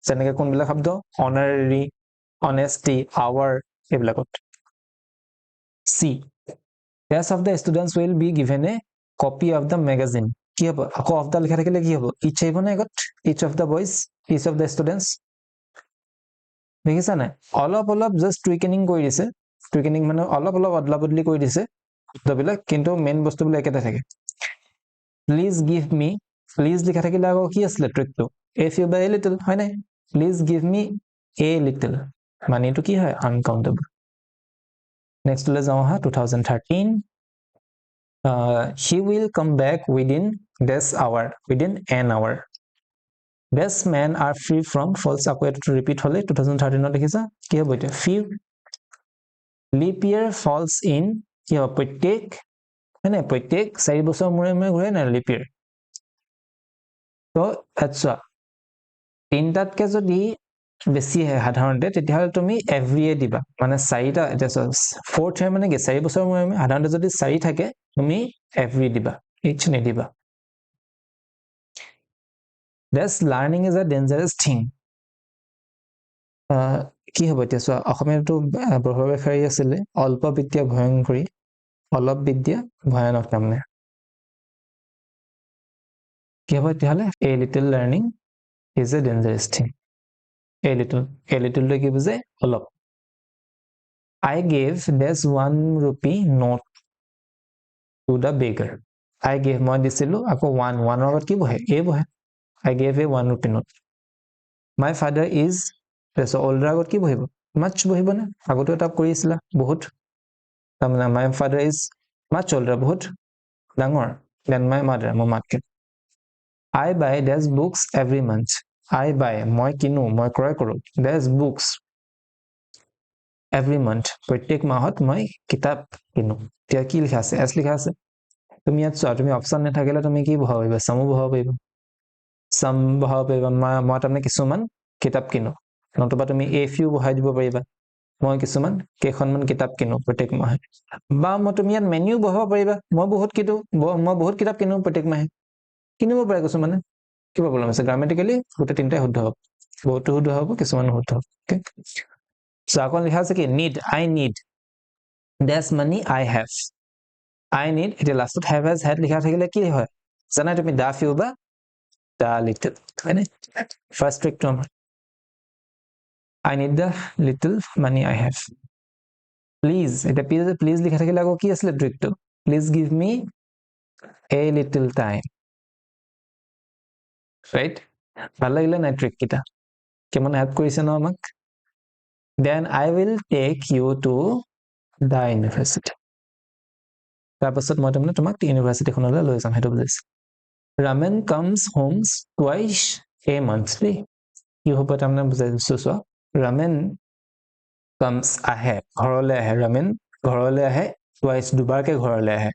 যেনেকৈ কোনবিলাক শব্দ honorary, honesty, hour এইবিলাকত। C. Rest of the students will be given a copy of the magazine. কি হ'ব? আকৌ of the লিখা থাকিলে কি হ'ব? each আহিব নে আগত? each of the boys, each of the students. দেখিছা নাই? অলপ অলপ জাষ্ট টুইকেনিং কৰি দিছে। টুইকেনিং মানে অলপ অলপ অদলা বদলি কৰি দিছে শব্দবিলাক, কিন্তু মেইন বস্তুবিলাক একেটা থাকে। প্লিজ গিভ মি, প্লিজ লিখা থাকিলে আকৌ কি আছিলে ট্ৰিকটো? a few by a little, হয় নাই? Please give me a little, মানে এইটো কি হয়? আনকাউন্টেবল। নেক্সট লৈ যাওঁ হা 2013. He will come back within this hour, within an hour. These men are free from false. আকৌ এইটো ৰিপিট হ'লে 2013 দেখিছা কি হ'ব এতিয়া? few. Leap year falls in কি হ'ব? প্ৰত্যেক, হয় নাই? প্ৰত্যেক 4 বছৰ মূৰে মূৰে ঘূৰে নাই leap year? তো আচ্ছা, তিনটাতকে যদি বেছি আহে সাধাৰণতে তেতিয়াহ'লে তুমি every year দিবা, মানে 4টা এতিয়া 4th year মানে কি 4 বছৰ মূৰে মূৰে, সাধাৰণতে যদি 4 থাকে তুমি every দিবা, each নিদিবা। This learning is a dangerous thing. কি হ'ব এতিয়া চোৱা, অসমীয়াটো বহুব্যয়সায়ী আছিলে, অল্প বিদ্যা ভয়ংকৰী, অলপ বিদ্যা ভয়ানক তাৰমানে। কি হ'ব তেতিয়াহ'লে? A little learning is a dangerous thing. A little, a little লৈ কি বুজে? অলপ। I gave this 1 rupee note to the beggar. I gave, মই দিছিলো, আকৌ 1, 1ৰ আগত কি বহে? A বহে। I gave a 1 rupee note. My father is, older আগত কি বহিব? much বহিবনে? আগতো এটা কৰিছিলা বহুত, তাৰমানে my father is much older, বহুত ডাঙৰ than my mother, মোৰ মাতকে। I buy these books every month. I buy, মই কিনো, মই ক্ৰয় কৰো, these books every month, প্ৰত্যেক মাহত মই কিতাপ কিনো। এতিয়া কি লিখা আছে? S লিখা আছে। তুমি ইয়াত চোৱা, তুমি অপশ্যন নাথাকিলে তুমি কি বহাব পাৰিবা? চামো বহাব পাৰিবা, চাম বহাব পাৰিবা। মই তাৰমানে কিছুমান কিতাপ কিনো, নতুবা তুমি a few বহাই দিব পাৰিবা। মই কিছুমান কেইখনমান কিতাপ কিনো প্ৰত্যেক মাহে, বা মই তুমি ইয়াত মেনিউ বহাব পাৰিবা। মই বহুত কিতাপ কিনো প্ৰত্যেক মাহে, কিনিব পাৰে কিছুমানে, কি প্ৰব্লেম আছে? গ্ৰামেটিকেলি গোটেই তিনিটাই শুদ্ধ হ'ব, বহুতো শুদ্ধ হ'ব, কিছুমান শুদ্ধ হ'ব। আকৌ লিখা আছে কি? need, I need this money I have. I need, এতিয়া লাষ্টত have has had লিখা থাকিলে কি হয় জানা তুমি? the few বা the little, হয়নে? ফাৰ্ষ্ট ট্ৰিকটো আমাৰ I need the little money I have. Please, এতিয়া প্লিজ লিখা থাকিলে আকৌ কি আছিলে ট্ৰিকটো? Please give me a little time. Right? ভাল লাগিলে নাই ট্ৰিক কেইটা? কেমন হেল্প কৰিছে ন আমাক? Then I will take you to the university. তাৰপাছত মই তাৰমানে তোমাক ইউনিভাৰ্চিটিখনলৈ লৈ যাম, সেইটো বুজাইছে। Raman comes home twice a month. কি হ'ব তাৰমানে বুজাই দিছো চোৱা। Raman comes, আহে, ঘৰলৈ আহে। Raman ঘৰলৈ আহে twice, দুবাৰকে ঘৰলৈ আহে।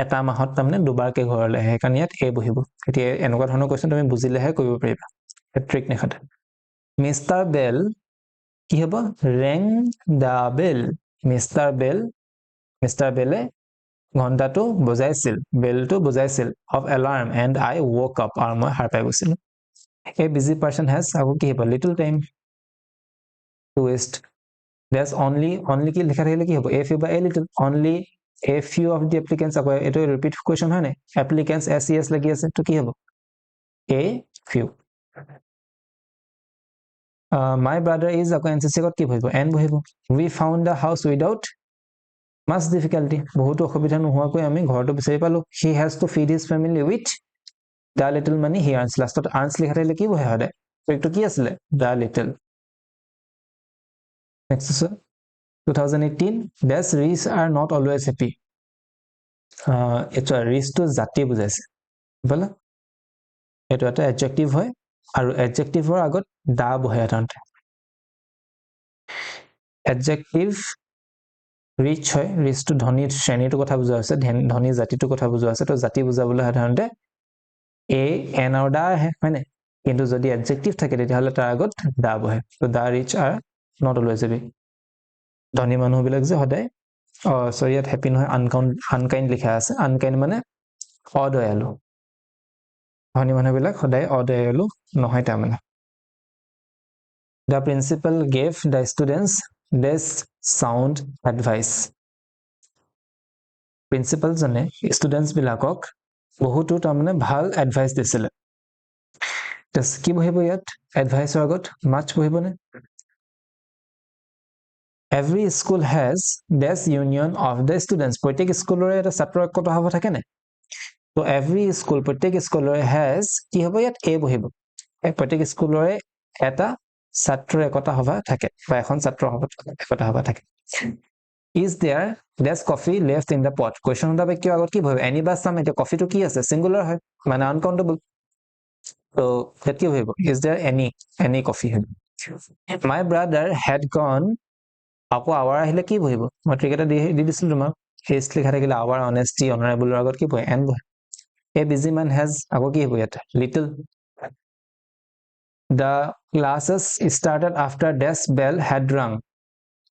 এটা মাহত তাৰমানে দুবাৰকে ঘৰলৈ আহে, সেইকাৰণে ইয়াত a বহিব। এতিয়া এনেকুৱা ধৰণৰ কুৱেশ্যন তুমি বুজিলেহে কৰিব পাৰিবা, ট্ৰিক নেখাতে। Mr. Bell কি হ'ব? rang the bell. মিষ্টাৰ বেলে ঘণ্টাটো বজাইছিল, বেলটো বজাইছিল of alarm and I woke up আৰু মই সাৰ পাই গৈছিলোঁ। A busy person has আকৌ কি হ'ব little time to waste. There's only কি লিখা থাকিলে কি হ'ব a few বা a little, only a few of the applicants আকৌ এইটো repeat question হয় নাই, applicants SES লাগি আছে তো কি হ'ব a few. My brother is আকৌ NCC ত কি বহিব n বহিব। We found a house without much difficulty, বহুতো অসুবিধা নোহোৱাকৈ আমি ঘৰটো বিচাৰি পালো। He has to feed his family with the little money he earns, লাষ্টত earns লিখা থাকিলে কি বহে সদায়, এইটো কি আছিলে the little. Next is 2018 dash rich are not always happy. এইটো rich to জাতি বুজাইছে বলা, এইটো এটা adjective হয় আৰু adjectiveৰ আগত da বহে সাধাৰণতে। adjective rich হয়, rich to ধনী শ্ৰেণীটো কথা বুজোৱা হৈছে, ধনী জাতিটো কথা বুজোৱা আছে, তো জাতি বুজাবলৈ সাধাৰণতে a n আৰু da আহে হয় নাই, কিন্তু যদি adjective থাকে তেতিয়াহ'লে তাৰ আগত da বহে। তো the rich are not always happy, ধনী মানুহবিলাক যে সদায় সৰি ইয়াত হেপি নহয়, আনকাইণ্ড লিখা আছে, আনকাইণ্ড মানে অদয়ালু, ধনী মানুহবিলাক সদায় অদয়ালু নহয় তাৰমানে। The principal gave the students this sound advice. Principal জনে ষ্টুডেন্টছ বিলাকক বহুতো তাৰমানে ভাল এডভাইচ দিছিলে। কি বহিব ইয়াত এডভাইচৰ আগত মাছ বহিবনে? Every school has this union of the students, প্ৰত্যেক স্কুলৰে এটা ছাত্ৰ একতা সভা থাকে নাই, তো every school প্ৰত্যেক স্কুলৰে has কি হ'ব ইয়াত a বহিব, প্ৰত্যেক স্কুলৰে এটা ছাত্ৰ একতা সভা থাকে বা এখন ছাত্ৰ একতা সভা থাকে। Is there less coffee left in the pot? Question of the বাক্যৰ আগত কি বহিব any বা some, এতিয়া কফিটো কি আছে singular হয় মানে uncountable, তো ইয়াত কি বহিব is there any coffee? My brother had gone, আকৌ our আহিলে কি বহিব, মই ট্ৰিক এটা দি দিছিলো তোমাক, হেজ লিখা থাকিলে our, honesty, honorable আগত কি বহে n বহে। A busy man has আকৌ কি হ'ব ইয়াত little। The classes started after dash bell had rung.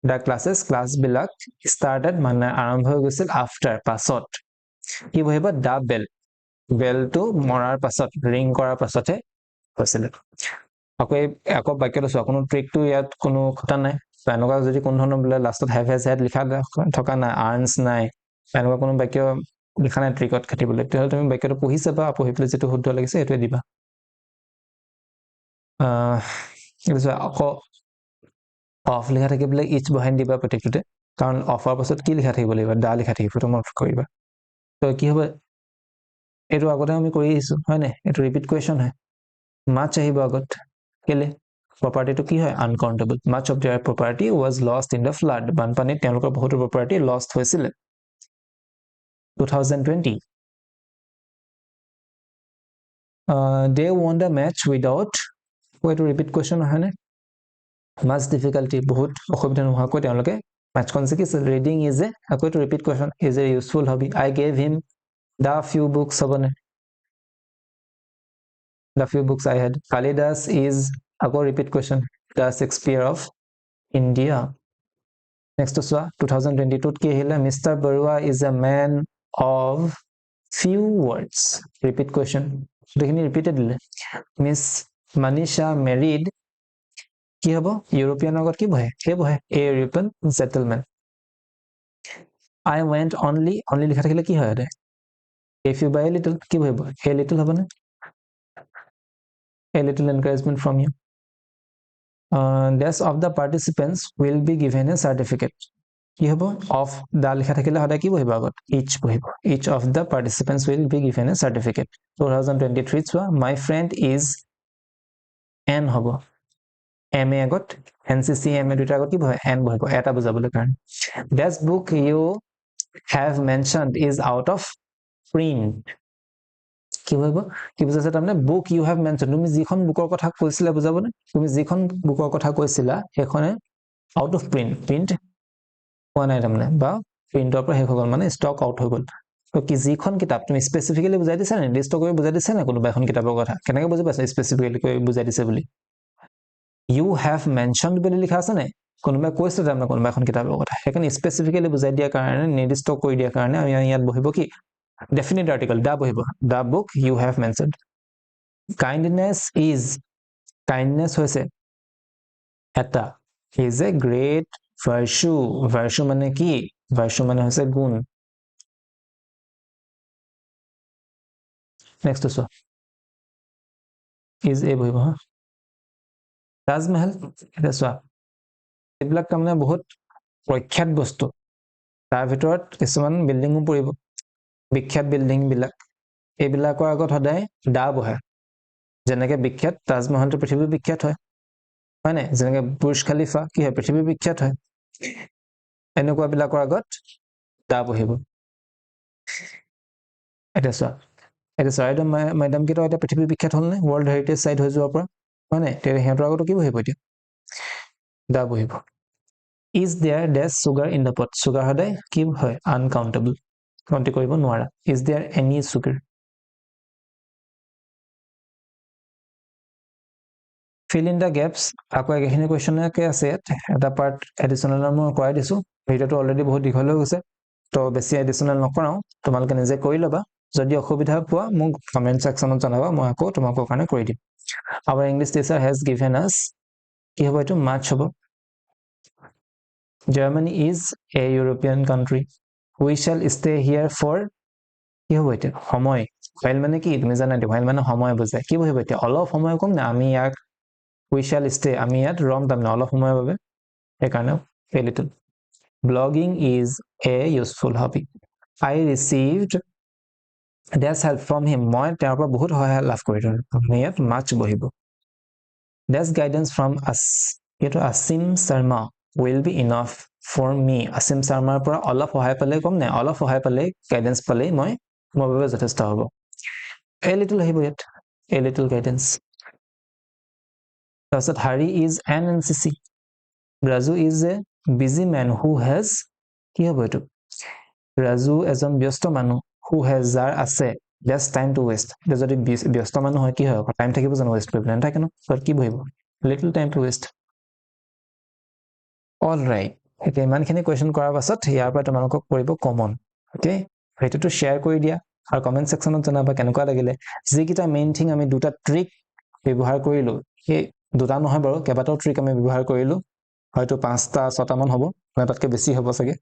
The classes class বিলাক started মানে আৰম্ভ হৈ গৈছিল after পাছত, কি বহিব the bell, বেলটো মৰাৰ পাছত ৰিং কৰাৰ পাছতহে হৈছিল। আকৌ বাক্যটো চোৱা, কোনো ট্ৰিকটো ইয়াত কোনো কথা নাই, এনেকুৱা যদি কোনো ধৰণৰ বোলে লাষ্টত have has had লিখা থকা নাই, earns নাই, এনেকুৱা কোনো বাক্য লিখা নাই ট্ৰিকত কাটিবলৈ, তেতিয়াহ'লে তুমি বাক্যটো পঢ়ি চাবা, পঢ়ি পেলাই যিটো শুদ্ধ লাগিছে সেইটোৱে দিবা। আকৌ অফ লিখা থাকিবলৈ ইচ বহাই দিবা প্ৰত্যেকটোতে, কাৰণ অফৰ পাছত কি লিখা থাকিব লাগিব দা লিখা থাকিব, তো মনত কৰিবা। তো কি হ'ব এইটো আগতে আমি কৰি আহিছো হয় নাই, এইটো ৰিপিট কুৱেশ্যন হয়। মাছ আহিব আগত, কেলে প্ৰপাৰ্টিটো কি হয় uncountable, much of their property was lost in the flood, বানপানীত তেওঁলোকৰ বহুতো প্ৰপাৰ্টি লষ্ট হৈছিলে। 2020 they won the match without, এইটো ৰিপিট কুৱেশ্যন হয় নে, much difficulty, বহুত অসুবিধা নোহোৱাকৈ তেওঁলোকে মেটচখন জিকিছিল। ৰিডিং ইজ এ, আকৌ এইটো repeat question, is a useful hobby. I gave him the few books, হ'বনে the few books I had. Kalidas is আকৌ repeat question, the Shakespeare of India. Next চোৱা 2022 কি আহিলে, Mr. Barua is a man of few words, repeat question, গোটেইখিনি repeated দিলে। Miss Manisha married, কি হ'ব ইউৰোপিয়ানৰ আগত কি বহে সেই বহে a European gentleman. I went only লিখা থাকিলে কি হয় এটা if you buy a little, কি বহিব a little হ'বনে, a little encouragement from you. Rest of the participants will be given a certificate, কি হ'ব of the লিখা থাকিলে সদায় কি বহিব আগত each বহিব, each of the participants will be given a certificate. 2023 চোৱা, my friend is n হ'ব, m a আগত NCC m a দুটাৰ আগত কি বহে n বহিব এটা বুজাবলৈ কাৰণে। This book you have mentioned is out of print, কি বহিব কি বুজাইছে তাৰমানে book you have mentioned, তুমি যিখন বুকৰ কথা কৈছিলা বুজাবনে, তুমি যিখন বুকৰ কথা কৈছিলা সেইখনে out of print হোৱা নাই তাৰমানে, বা প্ৰিণ্টৰ পৰা শেষ হৈ গ'ল মানে ষ্টক আউট হৈ গ'ল। তো কি যিখন কিতাপ তুমি স্পেচিফিকেলি বুজাই দিছা নে, নিৰ্দিষ্ট কৰি বুজাই দিছা নে কোনোবা এখন কিতাপৰ কথা, কেনেকৈ বুজি পাইছা স্পেচিফিকেলি কৰি বুজাই দিছে বুলি। You have mentioned বুলি লিখা আছে নে, কোনোবাই কৈছে তাৰমানে কোনোবা এখন কিতাপৰ কথা সেইকাৰণে স্পেচিফিকেলি বুজাই দিয়াৰ কাৰণে নিৰ্দিষ্ট কৰি দিয়াৰ কাৰণে আমি ইয়াত বহিব কি definite article da বহিব the book you have mentioned kindness হৈছে এটা is a great virtue মানে কি virtue মানে হৈছে গুণ next চোৱা is a বহিব হা তাজমহল এটা চোৱা এইবিলাক তাৰমানে বহুত প্ৰখ্যাত বস্তু তাৰ ভিতৰত কিছুমান বিল্ডিঙো পৰিব বিখ্যাত বিল্ডিং বিলাক এইবিলাকৰ আগত সদায় দা বহে যেনেকৈ বিখ্যাত তাজমহলটো পৃথিৱীৰ বিখ্যাত হয় নাই যেনেকৈ বুৰ্জ খালিফা কি হয় পৃথিৱীৰ বিখ্যাত হয় এনেকুৱা বিলাকৰ আগত দা বহিব এটা চোৱা চৰাইদেউ মাইদাম কেইটা এতিয়া পৃথিৱীৰ বিখ্যাত হ'ল নে ৱৰ্ল্ড হেৰিটেজ চাইট হৈ যোৱাৰ পৰা হয় নাই তেতিয়া সিহঁতৰ আগতো কি বহিব এতিয়া দা বহিব is there dash sugar in the pot sugar সদায় কি হয় uncountable গন্তি কৰিব নোৱাৰা is there any sugar fill in the gaps আকৌ একেখিনি কোৱেশ্চনকে আছে এটা পাৰ্ট এডিশনাল মই কৰাই দিছো ভিডিওটো অলৰেডি বহুত দীঘল হৈ গৈছে তো বেছি এডিশনাল নকৰাও তোমালোকে নিজে কৰি ল'বা যদি অসুবিধা পোৱা মোক কমেন্ট সেকশনত জনাবা মই আকৌ তোমালোকৰ কাৰণে কৰি দিম our english teacher has given us কি হ'ব এটো match হ'ব Germany is a European country we shall stay here for কি হ'ব এটা সময় while মানে কি তুমি জানা দি while মানে সময় বুজায় কি বহিব এটা অলপ সময় কম না আমি ইয়াক we shall stay আমি ইয়াত ৰম তাৰমানে অলপ সময়ৰ বাবে সেইকাৰণে a little blogging is a useful hobby I received dash help from him মই তেওঁৰ পৰা বহুত সহায় লাভ কৰিলো আমি ইয়াত much বহিব dash guidance from us এইটো Asim Sharma will be enough for me Asim Sharma পৰা অলপ সহায় পালে কম নাই অলপ সহায় পালে গাইডেন্স পালে মই মোৰ বাবে যথেষ্ট হ'ব a little আহিব ইয়াত a little guidance তাৰপিছত Hari is an NCC Raju is a busy man who has কি হ'ব এইটো Raju এজন ব্যস্ত মানুহ who has যাৰ আছে just time to waste যদি ব্যস্ত মানুহ হয় কি হয় টাইম থাকিব জানো ওয়েস্ট কৰিবলৈ নাথাকে ন তাত কি বহিব little time to waste all right এতিয়া ইমানখিনি কোৱেশ্চন কৰাৰ পাছত ইয়াৰ পৰা তোমালোকক পৰিব কমন ওকে ভিডিওটো শেয়াৰ কৰি দিয়া আৰু কমেন্ট সেকশনত জনাবা কেনেকুৱা লাগিলে যিকিটা মেইন থিং আমি দুটা ট্ৰিক ব্যৱহাৰ কৰিলো এই দুটা নহয় বাৰু কেইবাটাও ট্ৰিক আমি ব্যৱহাৰ কৰিলো হয়তো 5টা 6টা মান হ'ব না তাতকৈ বেছি হ'ব চাগে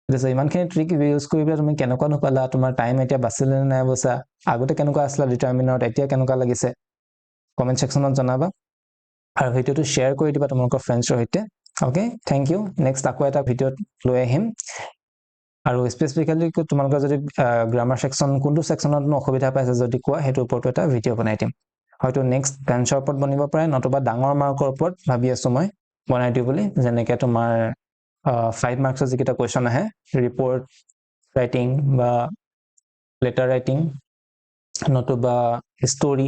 যেসে ইমানখিনি ট্ৰিক ইউজ কৰিবা তুমি কেনেকুৱা নপালা তোমাৰ টাইম এতিয়া বাচিলে নে নাই বসা আগতে কেনেকুৱা আসলা ডিটাৰমিনাৰত এতিয়া কেনেকুৱা লাগিছে কমেন্ট সেকশনত জনাবা আৰু ভিডিওটো শেয়াৰ কৰি দিবা তোমালোকৰ ফ্ৰেণ্ডছৰ সৈতে ওকে থ্যাংক ইউ নেক্সট আকৌ এটা ভিডিওত লৈ আহিম আৰু স্পেচিফিক্যালি তোমালোকৰ যদি গ্ৰামাৰ সেকশন কোনটো সেকশনত অসুবিধা পাইছে যদি কোৱা হেতু ওপৰত এটা ভিডিও বনাই দিম হয়তো নেক্সট টেন্সৰ ওপৰত বনিব পাৰে নতুবা ডাঙৰ মাৰ্কৰ ওপৰত ভাবি আছো মই বনাই দিও বুলি যেনেকৈ তোমাৰ 5 মাৰ্কছৰ যিকিটা কোৱেশ্চন আহে ৰিপোৰ্ট ৰাইটিং বা লেটাৰ ৰাইটিং নতুবা স্টোৰী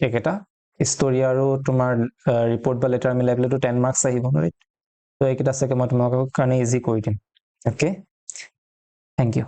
একেটা স্টোৰী আৰু তোমাৰ ৰিপোৰ্ট বা লেটাৰ মিলাই পেলাইতো 10 মাৰ্কছ আহিব ৰাইট তো এইকেইটা চাগে মই তোমালোকৰ কাৰণে ইজি কৰি দিম ওকে থ্যাংক ইউ